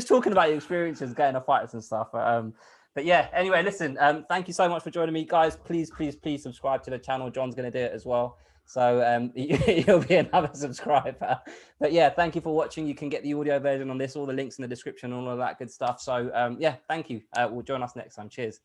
talking about your experiences, getting to fights and stuff. But yeah, anyway, listen, thank you so much for joining me, guys. Please subscribe to the channel. John's going to do it as well, so you'll be another subscriber. But yeah, thank you for watching. You can get the audio version on this, all the links in the description, all of that good stuff. So yeah, thank you. We'll join us next time. Cheers.